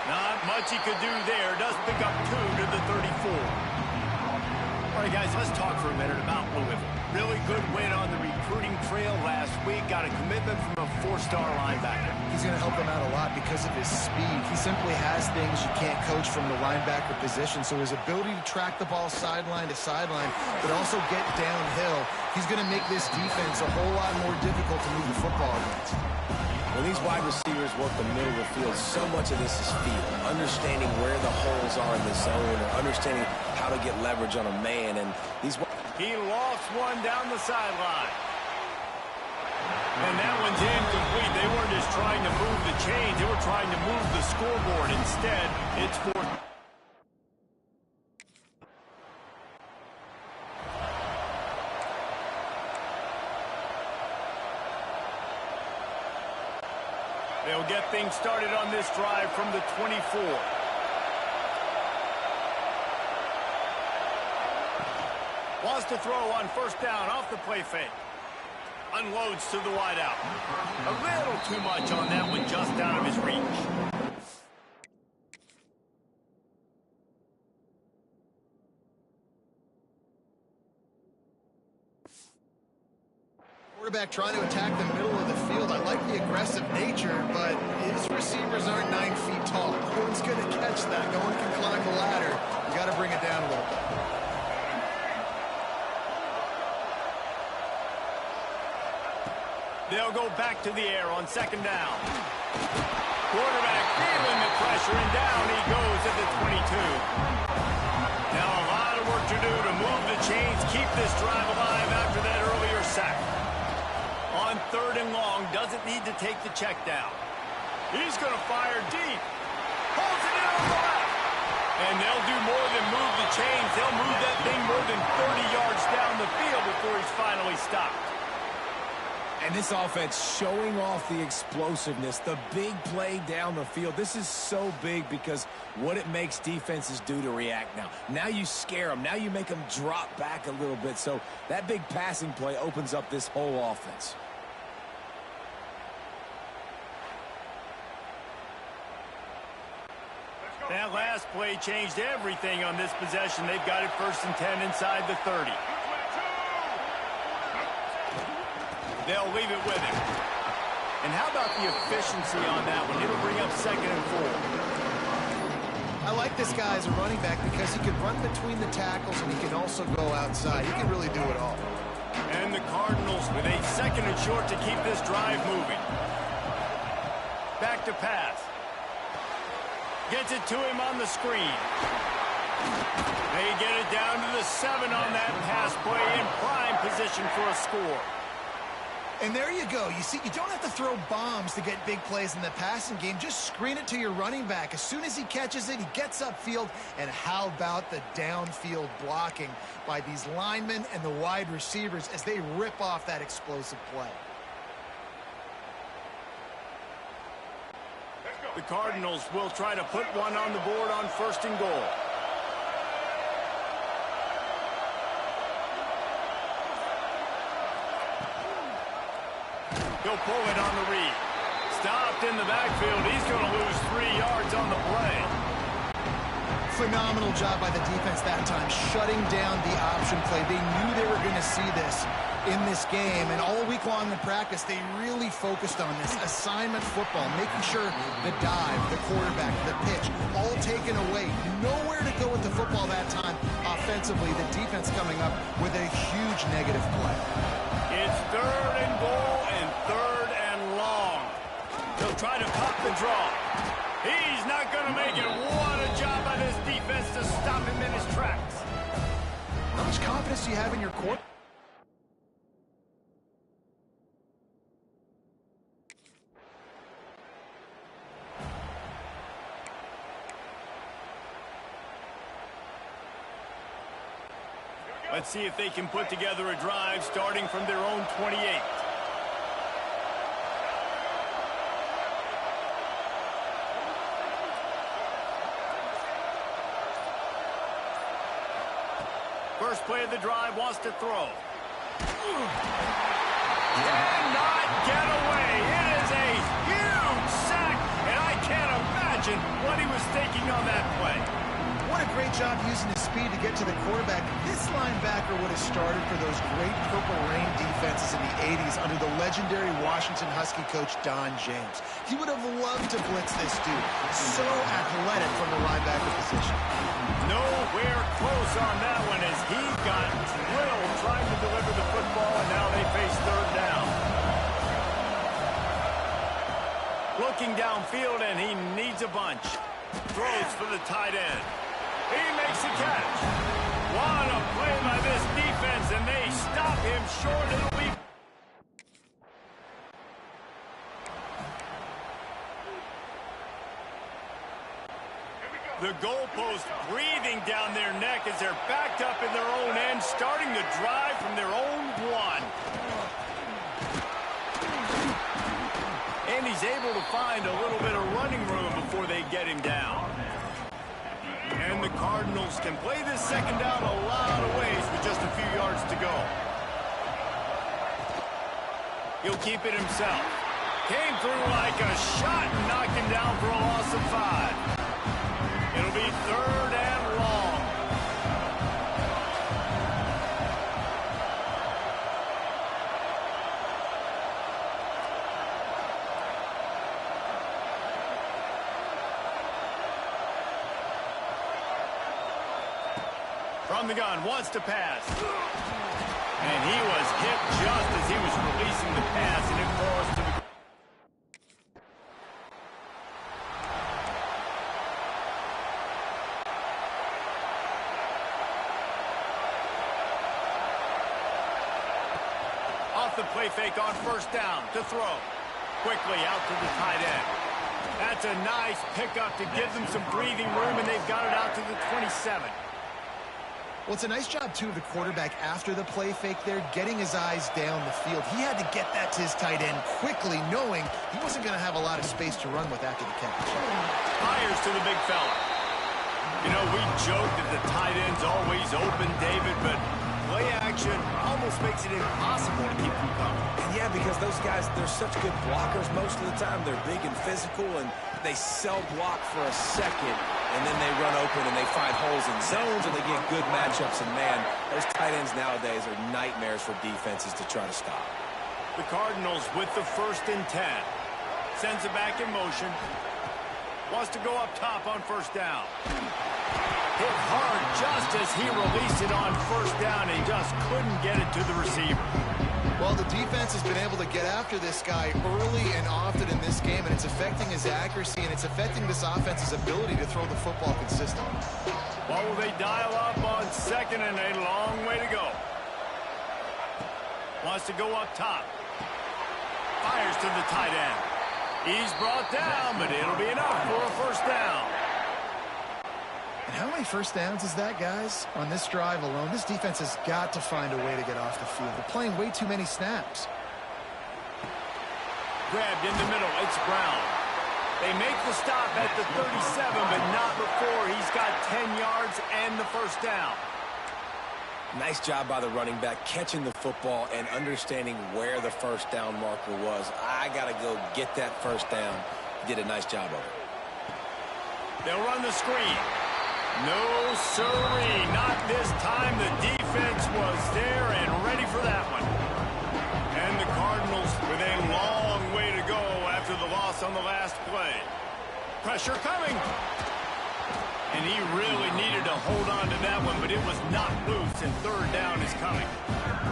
Not much he could do there. Does pick up 2 to the 34. All right, guys, let's talk for a minute about Louisville. Really good win on the recruiting trail last week. Got a commitment from a 4-star linebacker.
He's going to help them out a lot because of his speed. He simply has things you can't coach from the linebacker position. So his ability to track the ball sideline to sideline, but also get downhill, he's going to make this defense a whole lot more difficult to move the football against.
When these wide receivers work the middle of the field, so much of this is feel. Understanding where the holes are in the zone, or understanding how to get leverage on a man. And these...
He lost one down the sideline. And that one's incomplete. They weren't just trying to move the chains. They were trying to move the scoreboard. Instead, it's 4th. They'll get things started on this drive from the 24. Wants to throw on 1st down off the play fake. Unloads to the wideout. A little too much on that one, just out of his reach.
Quarterback trying to attack the middle of the field. I like the aggressive nature, but his receivers aren't 9 feet tall. No one's going to catch that. No one can climb the ladder. You got to bring it down a little bit.
They'll go back to the air on 2nd down. Quarterback feeling the pressure, and down he goes at the 22. Now a lot of work to do to move the chains, keep this drive alive after that earlier sack. On 3rd and long, doesn't need to take the check down. He's going to fire deep. Pulls it in on the left. And they'll do more than move the chains. They'll move that thing more than 30 yards down the field before he's finally stopped.
And this offense showing off the explosiveness, the big play down the field. This is so big because what it makes defenses do to react now. Now you scare them. Now you make them drop back a little bit. So that big passing play opens up this whole offense.
That last play changed everything on this possession. They've got it 1st and 10 inside the 30. They'll leave it with him. And how about the efficiency on that one? It'll bring up 2nd and 4.
I like this guy as a running back because he can run between the tackles and he can also go outside. He can really do it all.
And the Cardinals with a 2nd and short to keep this drive moving. Back to pass. Gets it to him on the screen. They get it down to the 7 on that pass play, in prime position for a score.
And there you go. You see, you don't have to throw bombs to get big plays in the passing game. Just screen it to your running back. As soon as he catches it, he gets upfield. And how about the downfield blocking by these linemen and the wide receivers as they rip off that explosive play?
The Cardinals will try to put one on the board on 1st and goal. He'll pull it on the read. Stopped in the backfield. He's going to lose 3 yards on the play.
Phenomenal job by the defense that time, shutting down the option play. They knew they were going to see this in this game, and all week long in practice, they really focused on this assignment football, making sure the dive, the quarterback, the pitch, all taken away. Nowhere to go with the football that time offensively. The defense coming up with a huge negative play.
It's 3rd and goal and 3rd and long. They'll try to pop the draw. He's not going to make it. What a job by this defense to stop him in his tracks.
How much confidence do you have in your quarterback?
Let's see if they can put together a drive starting from their own 28. First play of the drive, wants to throw. Cannot get away. It is a huge sack waiting on that play.
What a great job using his speed to get to the quarterback. This linebacker would have started for those great Purple Rain defenses in the 80s under the legendary Washington Husky coach Don James. He would have loved to blitz this dude. So athletic from the linebacker position.
Nowhere close on that one as he got drilled trying to deliver the football, and now they face third down. Looking downfield, and he needs a bunch. Throws for the tight end. He makes the catch. What a play by this defense, and they stop him short. It'll be... The goalpost breathing down their neck as they're backed up in their own end, starting the drive from their own one. And he's able to find a little bit of running room before they get him down. And the Cardinals can play this second down a lot of ways with just a few yards to go. He'll keep it himself. Came through like a shot and knocked him down for a loss of 5. It'll be third and long. From the gun, wants to pass. And he was hit just as he was releasing the pass, and it falls to the... Off the play fake on first down to throw. Quickly out to the tight end. That's a nice pickup to give them some breathing room, and they've got it out to the 27.
Well, it's a nice job, too, of the quarterback after the play fake there, getting his eyes down the field. He had to get that to his tight end quickly, knowing he wasn't going to have a lot of space to run with after the catch.
Fires to the big fella. You know, we joke that the tight end's always open, David, but play action almost makes it impossible to keep them coming.
And yeah, because those guys, they're such good blockers most of the time. They're big and physical, and they cell block for a second, and then they run open and they find holes in zones, and they get good matchups. And, man, those tight ends nowadays are nightmares for defenses to try to stop.
The Cardinals with the 1st and 10. Sends it back in motion. Wants to go up top on first down. Hit hard just as he released it on first down and just couldn't get it to the receiver.
Well, the defense has been able to get after this guy early and often in this game, and it's affecting his accuracy, and it's affecting this offense's ability to throw the football consistently.
What will they dial up on second, and a long way to go. Wants to go up top. Fires to the tight end. He's brought down, but it'll be enough for a first down.
And how many first downs is that, guys? On this drive alone, this defense has got to find a way to get off the field. They're playing way too many snaps.
Grabbed in the middle, it's Brown. They make the stop at the 37, but not before he's got 10 yards and the first down.
Nice job by the running back, catching the football and understanding where the first down marker was. I got to go get that first down. He did a nice job of it.
They'll run the screen. No, sirree, not this time. The defense was there and ready for that one. And the Cardinals with a long way to go after the loss on the last play. Pressure coming. And he really needed to hold on to that one, but it was not loose, and third down is coming.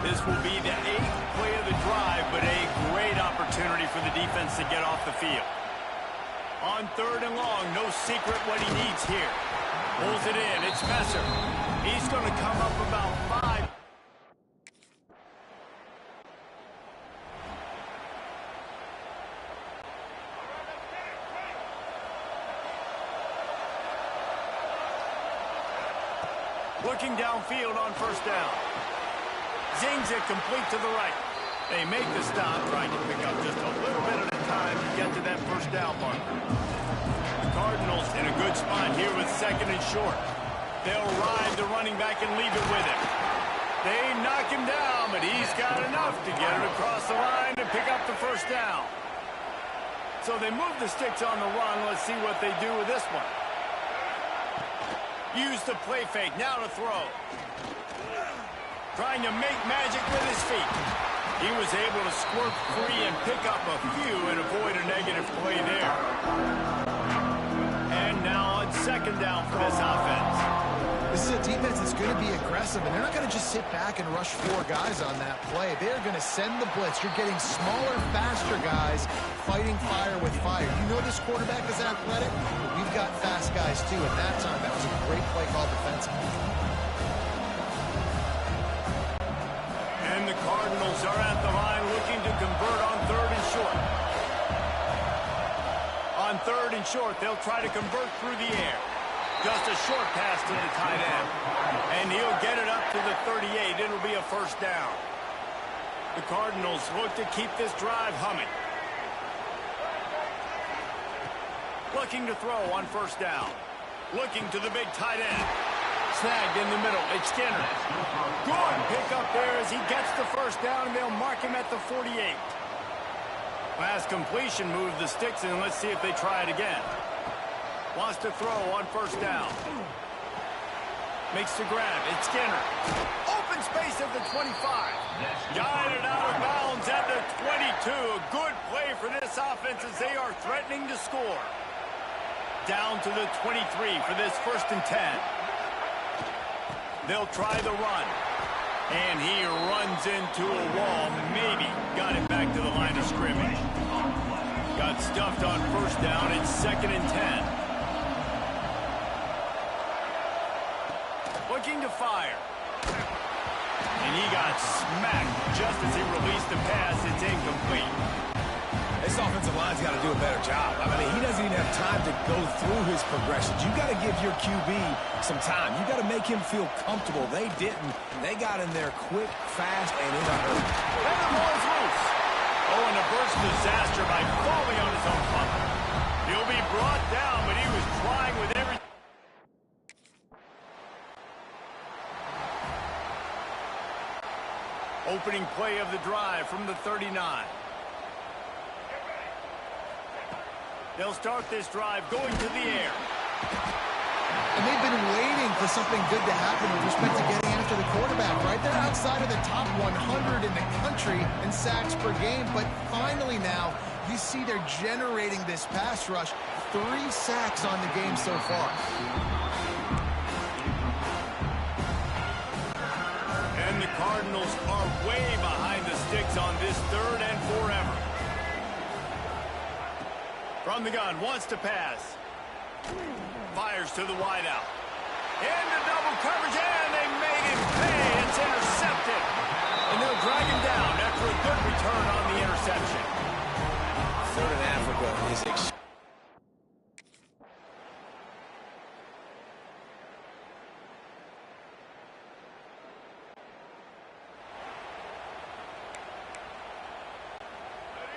This will be the 8th play of the drive, but a great opportunity for the defense to get off the field. On third and long, no secret what he needs here. Pulls it in. It's Messer. He's going to come up about 5. Looking downfield on first down. Zings it complete to the right. They make the stop, trying to pick up just a little bit at a time to get to that first down marker. The Cardinals in a good spot here with second and short. They'll ride the running back and leave it with him. They knock him down, but he's got enough to get it across the line to pick up the first down. So they move the sticks on the run. Let's see what they do with this one. Use the play fake. Now to throw. Trying to make magic with his feet. He was able to squirt free and pick up a few and avoid a negative play there. And now on second down for this offense.
This is a defense that's going to be aggressive, and they're not going to just sit back and rush 4 guys on that play. They're going to send the blitz. You're getting smaller, faster guys fighting fire with fire. You know this quarterback is athletic, but we've got fast guys too. At that time, that was a great play call defensively.
And the Cardinals are at the line looking to convert on 3rd and short. On 3rd and short, they'll try to convert through the air. Just a short pass to the tight end. And he'll get it up to the 38. It'll be a first down. The Cardinals look to keep this drive humming. Looking to throw on 1st down. Looking to the big tight end. Snagged in the middle. It's Skinner. Good pick up there as he gets the 1st down, and they'll mark him at the 48. Last completion moved the sticks, and let's see if they try it again. Wants to throw on 1st down. Makes the grab. It's Skinner. Open space at the 25. Guided out of bounds at the 22. A good play for this offense as they are threatening to score. Down to the 23 for this 1st and 10. They'll try the run. And he runs into a wall. Maybe got it back to the line of scrimmage. Got stuffed on 1st down. It's 2nd and 10. Looking to fire. And he got smacked just as he released the pass. It's incomplete.
This offensive line's got to do a better job. I mean, he doesn't even have time to go through his progressions. You got to give your QB some time. You got to make him feel comfortable. They didn't. They got in there quick, fast, and in a hurry.
And the ball's loose. Oh, and a burst disaster by falling on his own punt. He'll be brought down, but he was trying with everything. Opening play of the drive from the 39. They'll start this drive going to the air.
And they've been waiting for something good to happen with respect to getting after the quarterback, right? They're outside of the top 100 in the country in sacks per game, but finally now you see they're generating this pass rush. 3 sacks on the game so far.
And the Cardinals are way behind the sticks on this 3rd and forever. From the gun, wants to pass. Fires to the wideout. Into double coverage, and they made him pay. It's intercepted. And they'll drag him down after a good return on the interception.
3rd and Africa is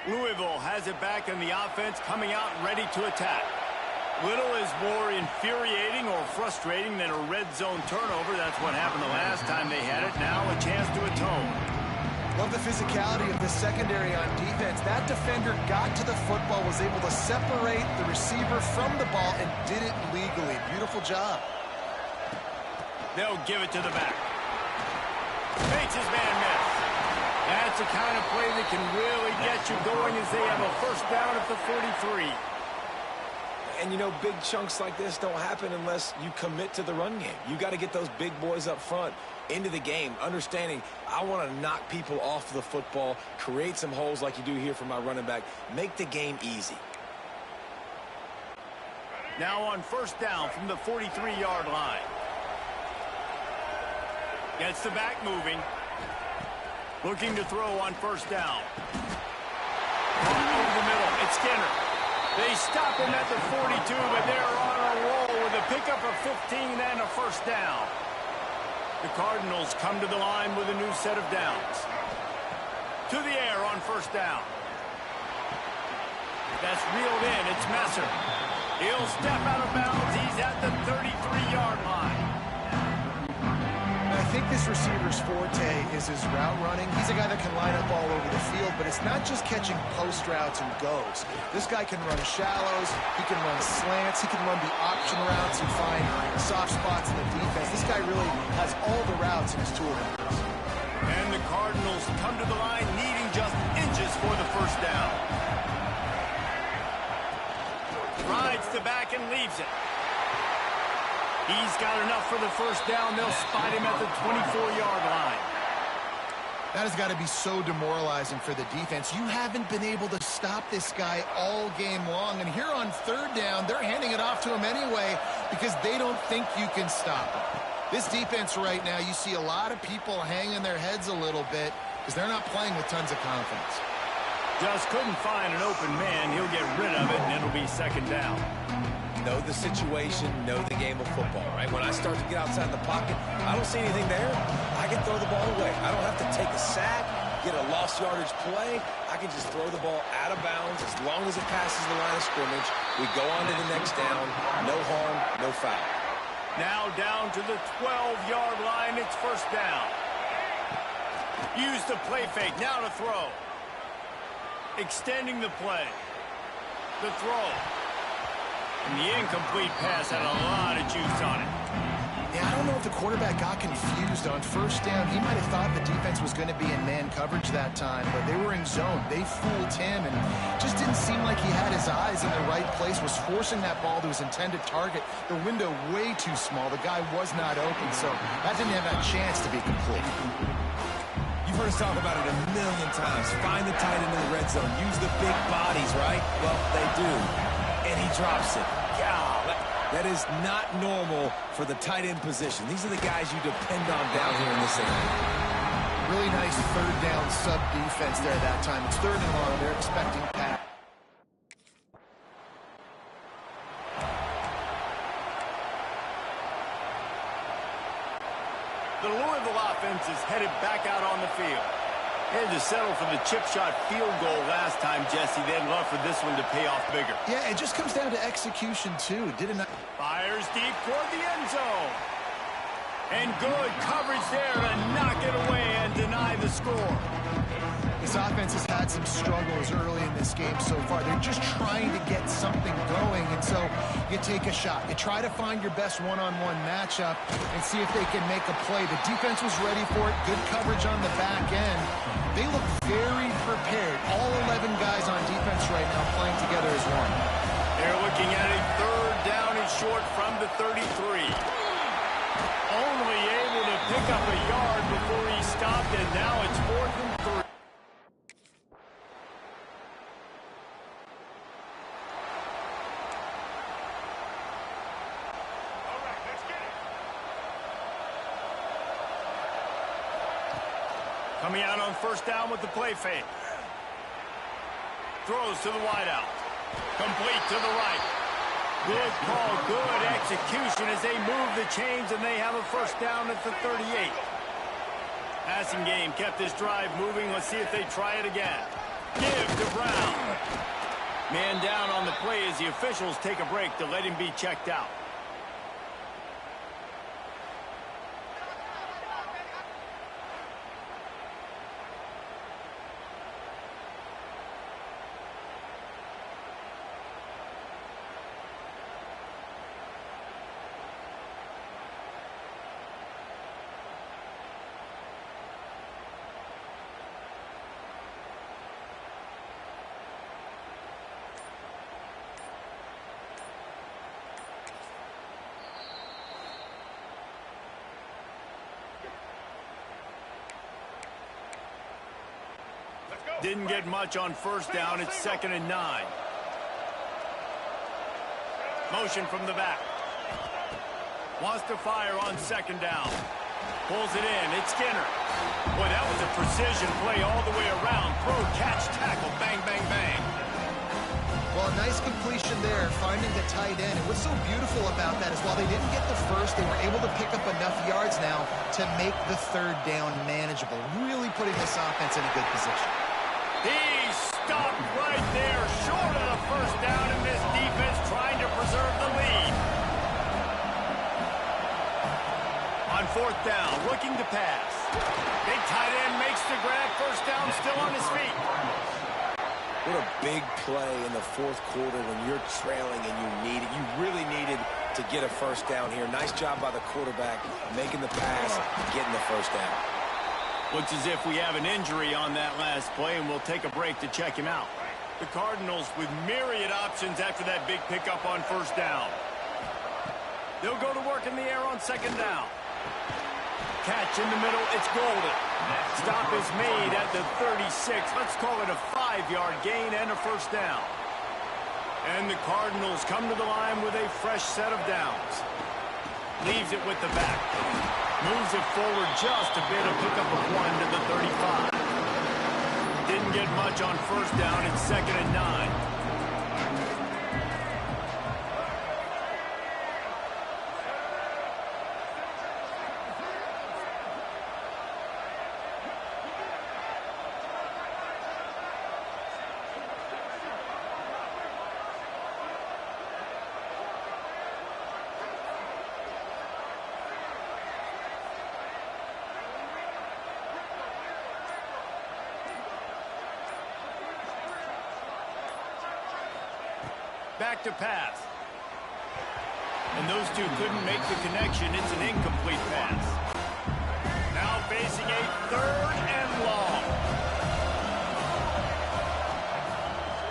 Louisville has it back in the offense, coming out ready to attack. Little is more infuriating or frustrating than a red zone turnover. That's what happened the last time they had it. Now a chance to atone.
Love the physicality of the secondary on defense. That defender got to the football, was able to separate the receiver from the ball, and did it legally. Beautiful job.
They'll give it to the back. Makes his man miss. That's the kind of play that can really get you going as they have a 1st down at the 43.
And, you know, big chunks like this don't happen unless you commit to the run game. You got to get those big boys up front into the game, understanding I want to knock people off the football, create some holes like you do here for my running back, make the game easy.
Now on 1st down from the 43-yard line. Gets the back moving. Looking to throw on 1st down. Over the middle, it's Skinner. They stop him at the 42, but they're on a roll with a pickup of 15 and a 1st down. The Cardinals come to the line with a new set of downs. To the air on 1st down. That's reeled in. It's Messer. He'll step out of bounds. He's at the 33-yard line.
I think this receiver's forte is his route running. He's a guy that can line up all over the field, but it's not just catching post routes and goes. This guy can run shallows, he can run slants, he can run the option routes and find soft spots in the defense. This guy really has all the routes in his toolbox.
And the Cardinals come to the line needing just inches for the first down. Rides the back and leaves it. He's got enough for the first down. They'll spot him at the 24-yard line.
That has got to be so demoralizing for the defense. You haven't been able to stop this guy all game long. And here on third down, they're handing it off to him anyway because they don't think you can stop him. This defense right now, you see a lot of people hanging their heads a little bit because they're not playing with tons of confidence.
Just couldn't find an open man. He'll get rid of it, and it'll be second down.
Know the situation, know the game of football, right? When I start to get outside the pocket, I don't see anything there. I can throw the ball away. I don't have to take a sack, get a lost yardage play. I can just throw the ball out of bounds as long as it passes the line of scrimmage. We go on to the next down. No harm, no foul.
Now down to the 12-yard line. It's first down. Use the play fake. Now to throw. Extending the play. The throw. And the incomplete pass had a lot of juice on it.
Yeah, I don't know if the quarterback got confused on first down. He might have thought the defense was going to be in man coverage that time, but they were in zone. They fooled him and just didn't seem like he had his eyes in the right place, was forcing that ball to his intended target. The window way too small. The guy was not open, so that didn't have a chance to be complete.
You've heard us talk about it a million times. Find the tight end in the red zone. Use the big bodies, right? Well, they do. And he drops it. God, that is not normal for the tight end position. These are the guys you depend on down here in this area.
Really nice third down sub defense there that time. It's third and long. They're expecting pass.
The Louisville offense is headed back out on the field. They had to settle for the chip shot field goal last time, Jesse. They'd love for this one to pay off bigger.
Yeah, it just comes down to execution, too.
Fires deep toward the end zone. And good coverage there to knock it away and deny the score.
This offense has had some struggles early in this game so far. They're just trying to get something going, and so you take a shot. You try to find your best one-on-one matchup and see if they can make a play. The defense was ready for it. Good coverage on the back end. They look very prepared. All 11 guys on defense right now playing together as one.
They're looking at a third down and short from the 33. Only able to pick up a yard before he stopped, and now it's 4th and 3. Coming out on first down with the play fake. Throws to the wideout. Complete to the right. Good call, good execution as they move the chains and they have a first down at the 38. Passing game kept this drive moving. Let's see if they try it again. Give to Brown. Man down on the play as the officials take a break to let him be checked out. Didn't get much on first down. It's 2nd and 9. Motion from the back. Wants to fire on 2nd down. Pulls it in. It's Skinner. Boy, that was a precision play all the way around. Throw, catch, tackle, bang, bang, bang.
Well, a nice completion there, finding the tight end. And what's so beautiful about that is while they didn't get the first, they were able to pick up enough yards now to make the third down manageable. Really putting this offense in a good position.
He stopped right there, short of the first down, and this defense trying to preserve the lead. On 4th down, looking to pass. Big tight end makes the grab. First down, still on his feet.
What a big play in the 4th quarter when you're trailing and you really needed to get a first down here. Nice job by the quarterback making the pass, getting the first down.
Looks as if we have an injury on that last play, and we'll take a break to check him out. The Cardinals with myriad options after that big pickup on first down. They'll go to work in the air on 2nd down. Catch in the middle, it's Golden. Stop is made at the 36. Let's call it a 5-yard gain and a first down. And the Cardinals come to the line with a fresh set of downs. Leaves it with the back. Moves it forward just a bit, a pickup of 1 to the 35. Didn't get much on first down. It's 2nd and 9. Back to pass. And those two couldn't make the connection. It's an incomplete pass. Now facing a 3rd and long.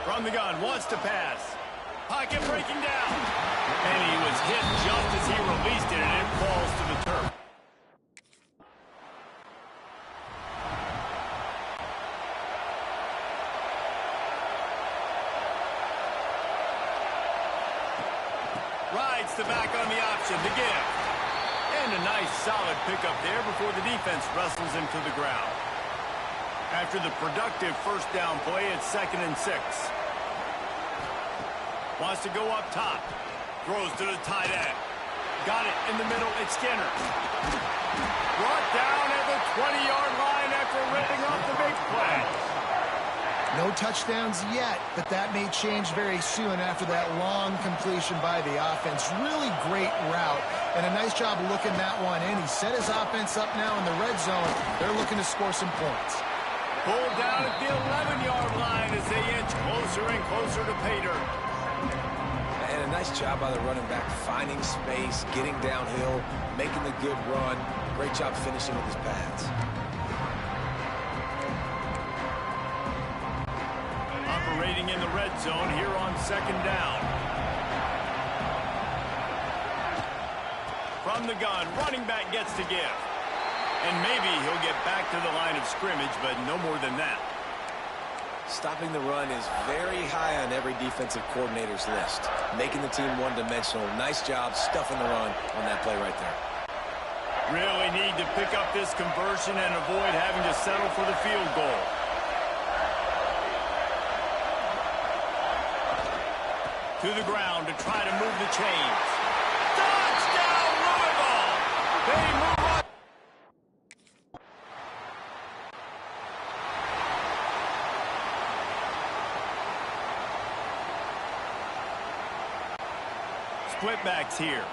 From the gun, wants to pass. Pocket breaking down. And he was hit just as he released it, and it falls to the turf. Rides the back on the option, the give. And a nice solid pickup there before the defense wrestles him to the ground. After the productive first down play, it's 2nd and 6. Wants to go up top. Throws to the tight end. Got it in the middle, it's Skinner. Brought down at the 20-yard line after ripping off the big play.
No touchdowns yet, but that may change very soon after that long completion by the offense. Really great route, and a nice job looking that one in. He set his offense up now in the red zone. They're looking to score some points.
Pulled down at the 11-yard line as they inch closer and closer to pay dirt.
And a nice job by the running back, finding space, getting downhill, making the good run. Great job finishing with his pads.
Operating in the red zone here on 2nd down. From the gun, running back gets to give. And maybe he'll get back to the line of scrimmage, but no more than that.
Stopping the run is very high on every defensive coordinator's list. Making the team one-dimensional. Nice job stuffing the run on that play right there.
Really need to pick up this conversion and avoid having to settle for the field goal. To the ground to try to move the chains. Touchdown, Louisville! They move on. Split backs here.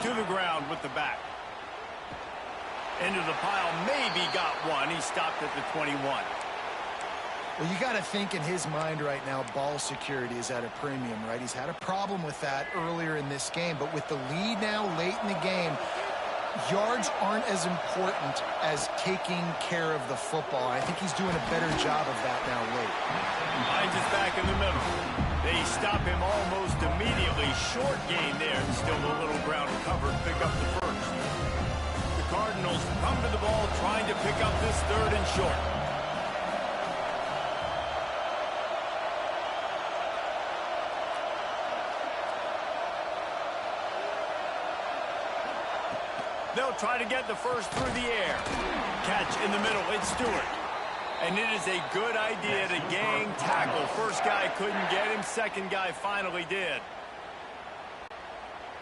To the ground with the back. Into the pile, maybe got one. He stopped at the 21.
Well, you got to think in his mind right now, ball security is at a premium, right? He's had a problem with that earlier in this game, but with the lead now late in the game, yards aren't as important as taking care of the football. I think he's doing a better job of that now late.
Finds his back in the middle. They stop him almost immediately. Short gain there. Still a little ground covered. Pick up the first. The Cardinals come to the ball trying to pick up this 3rd and short. They'll try to get the first through the air. Catch in the middle. It's Stewart. And it is a good idea to gang tackle. First guy couldn't get him. Second guy finally did.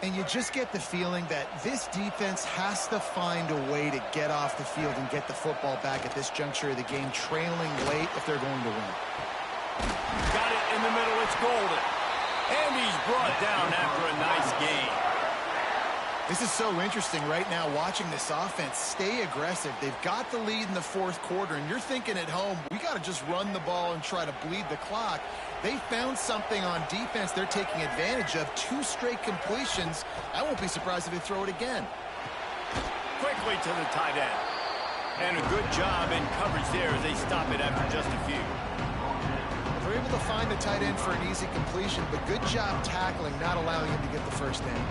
And you just get the feeling that this defense has to find a way to get off the field and get the football back at this juncture of the game, trailing late if they're going to win.
Got it in the middle. It's Golden. And he's brought down after a nice gain.
This is so interesting right now watching this offense stay aggressive. They've got the lead in the fourth quarter, and you're thinking at home, we got to just run the ball and try to bleed the clock. They found something on defense they're taking advantage of. 2 straight completions. I won't be surprised if they throw it again.
Quickly to the tight end. And a good job in coverage there as they stop it after just a few.
They're able to find the tight end for an easy completion, but good job tackling, not allowing him to get the first down.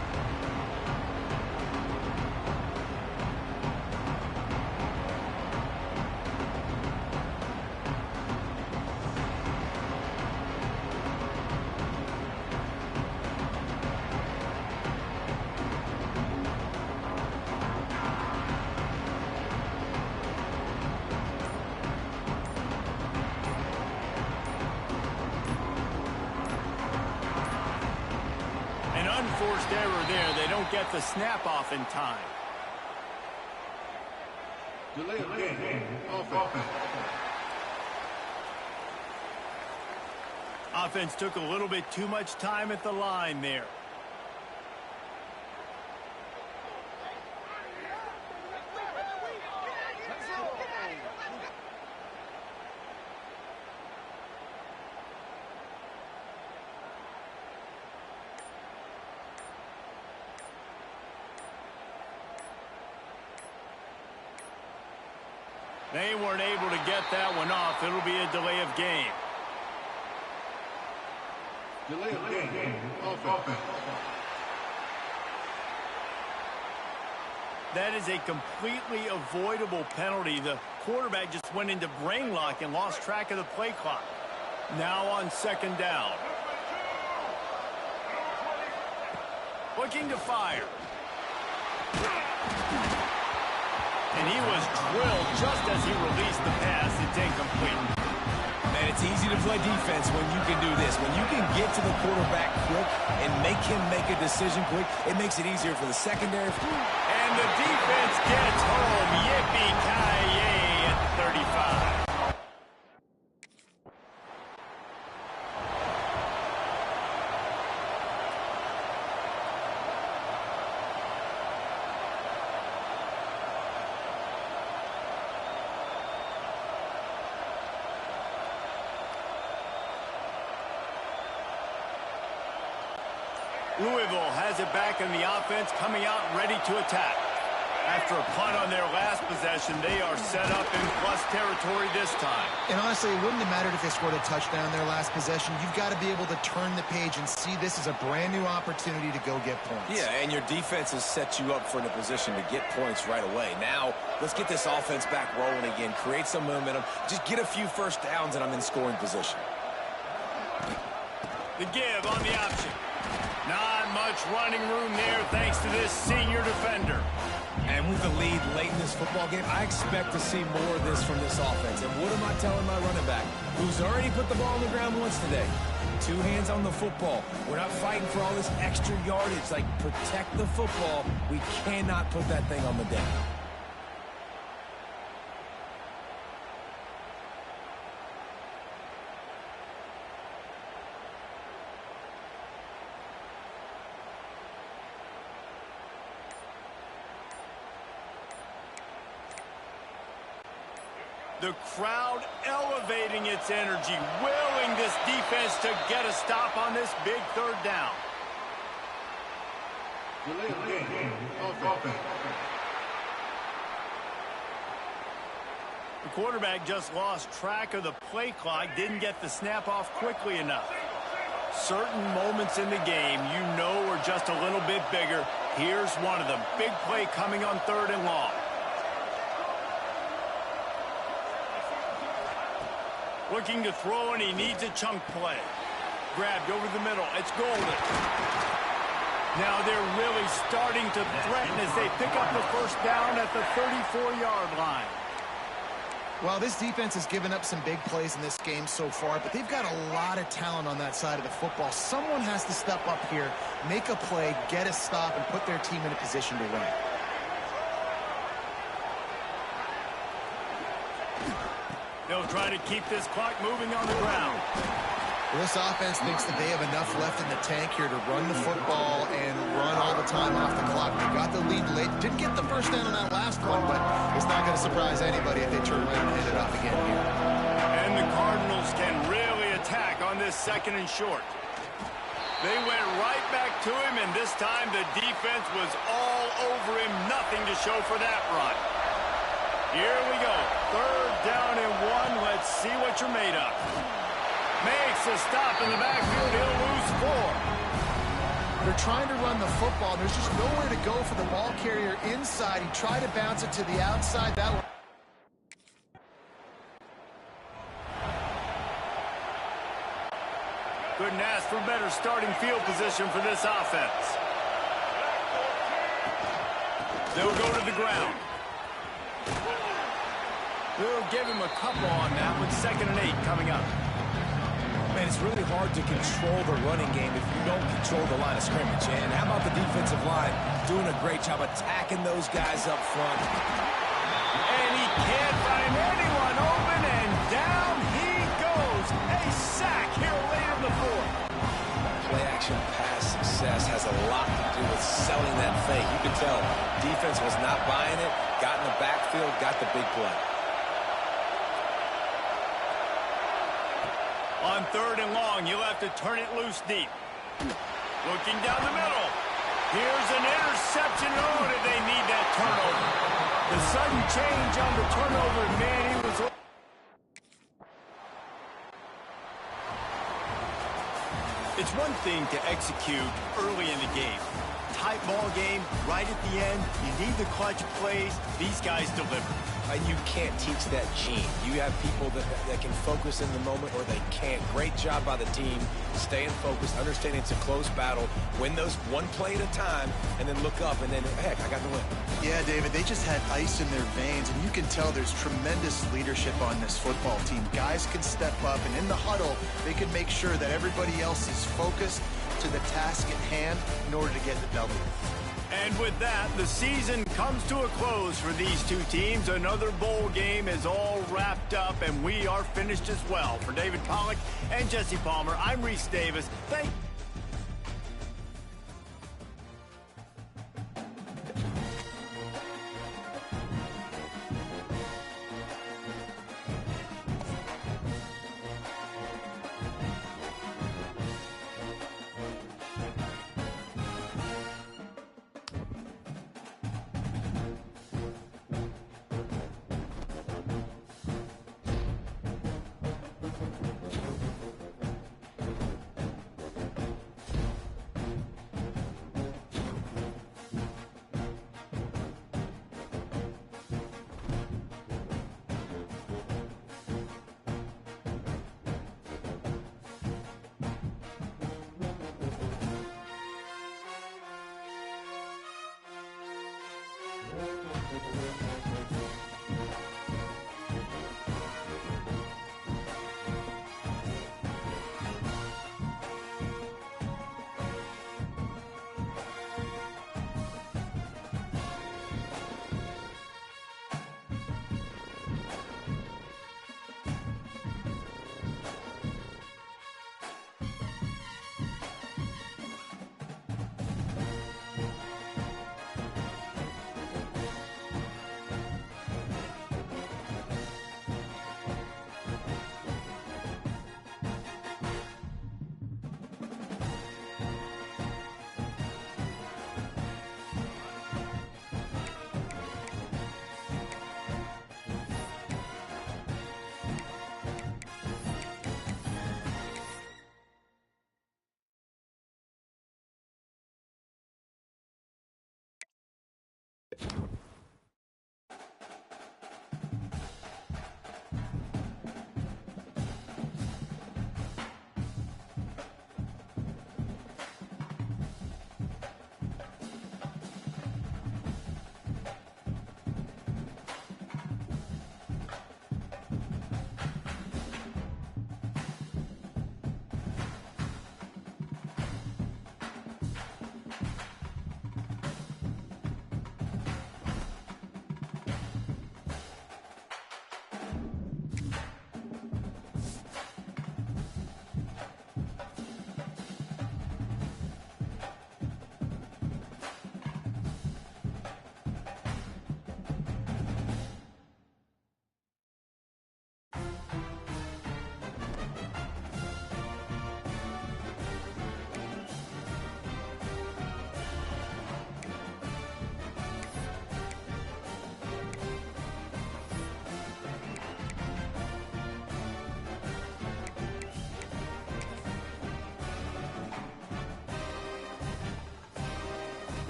Unforced error there. They don't get the snap off in time.
Delay of game. Offense.
Offense took a little bit too much time at the line there. They weren't able to get that one off. It'll be a delay of game.
Delay of game. Offense.
That is a completely avoidable penalty. The quarterback just went into brain lock and lost track of the play clock. Now on second down. Looking to fire. And he was drilled just as he released the pass. It's incomplete.
Man, it's easy to play defense when you can do this. When you can get to the quarterback quick and make him make a decision quick, it makes it easier for the secondary.
And the defense gets home. Yippee-ki-yay at the 35. Louisville has it back in the offense, coming out ready to attack. After a punt on their last possession, they are set up in plus territory this time.
And honestly, it wouldn't have mattered if they scored a touchdown in their last possession. You've got to be able to turn the page and see this as a brand new opportunity to go get points.
Yeah, and your defense has set you up for in a position to get points right away. Now, let's get this offense back rolling again, create some momentum, just get a few first downs, and I'm in scoring position.
The give on the option. Not much running room there thanks to this senior defender.
And with the lead late in this football game, I expect to see more of this from this offense. And what am I telling my running back, who's already put the ball on the ground once today? 2 hands on the football. We're not fighting for all this extra yardage. Like, protect the football. We cannot put that thing on the deck.
The crowd elevating its energy, willing this defense to get a stop on this big third down.
Delay of game. Offense.
The quarterback just lost track of the play clock, didn't get the snap off quickly enough. Certain moments in the game you know are just a little bit bigger. Here's one of them. Big play coming on 3rd and long. Looking to throw, and he needs a chunk play. Grabbed over the middle. It's Golden. Now they're really starting to threaten as they pick up the first down at the 34-yard line.
Well, this defense has given up some big plays in this game so far, but they've got a lot of talent on that side of the football. Someone has to step up here, make a play, get a stop, and put their team in a position to win.
They'll try to keep this clock moving on the ground.
Well, this offense thinks that they have enough left in the tank here to run the football and run all the time off the clock. They got the lead late. Didn't get the first down on that last one, but it's not going to surprise anybody if they turn around and hand it off again here.
And the Cardinals can really attack on this 2nd and short. They went right back to him, and this time the defense was all over him. Nothing to show for that run. Here we go. 3rd down and 1. Let's see what you're made of. Makes a stop in the backfield. He'll lose 4.
They're trying to run the football. There's just nowhere to go for the ball carrier inside. He tried to bounce it to the outside. That one.
Couldn't ask for better starting field position for this offense. They'll go to the ground. We'll give him a couple on that with 2nd and 8 coming up.
Man, it's really hard to control the running game if you don't control the line of scrimmage. And how about the defensive line doing a great job attacking those guys up front?
And he can't find anyone open, and down he goes. A sack here late in the 4th.
Play-action pass success has a lot to do with selling that fake. You can tell defense was not buying it, got in the backfield, got the big play.
On 3rd and long, you'll have to turn it loose deep. Looking down the middle. Here's an interception. Oh, did they need that turnover? The sudden change on the turnover, man, he was... It's one thing to execute early in the game. Tight ball game, right at the end. You need the clutch plays. These guys deliver.
You can't teach that gene. You have people that can focus in the moment or they can't. Great job by the team, staying focused, understanding it's a close battle, win those one play at a time, and then look up, and then, heck, I got the win.
Yeah, David, they just had ice in their veins, and you can tell there's tremendous leadership on this football team. Guys can step up, and in the huddle, they can make sure that everybody else is focused to the task at hand in order to get the W.
And with that, the season comes to a close for these two teams. Another bowl game is all wrapped up, and we are finished as well. For David Pollack and Jesse Palmer, I'm Reese Davis. Thank you.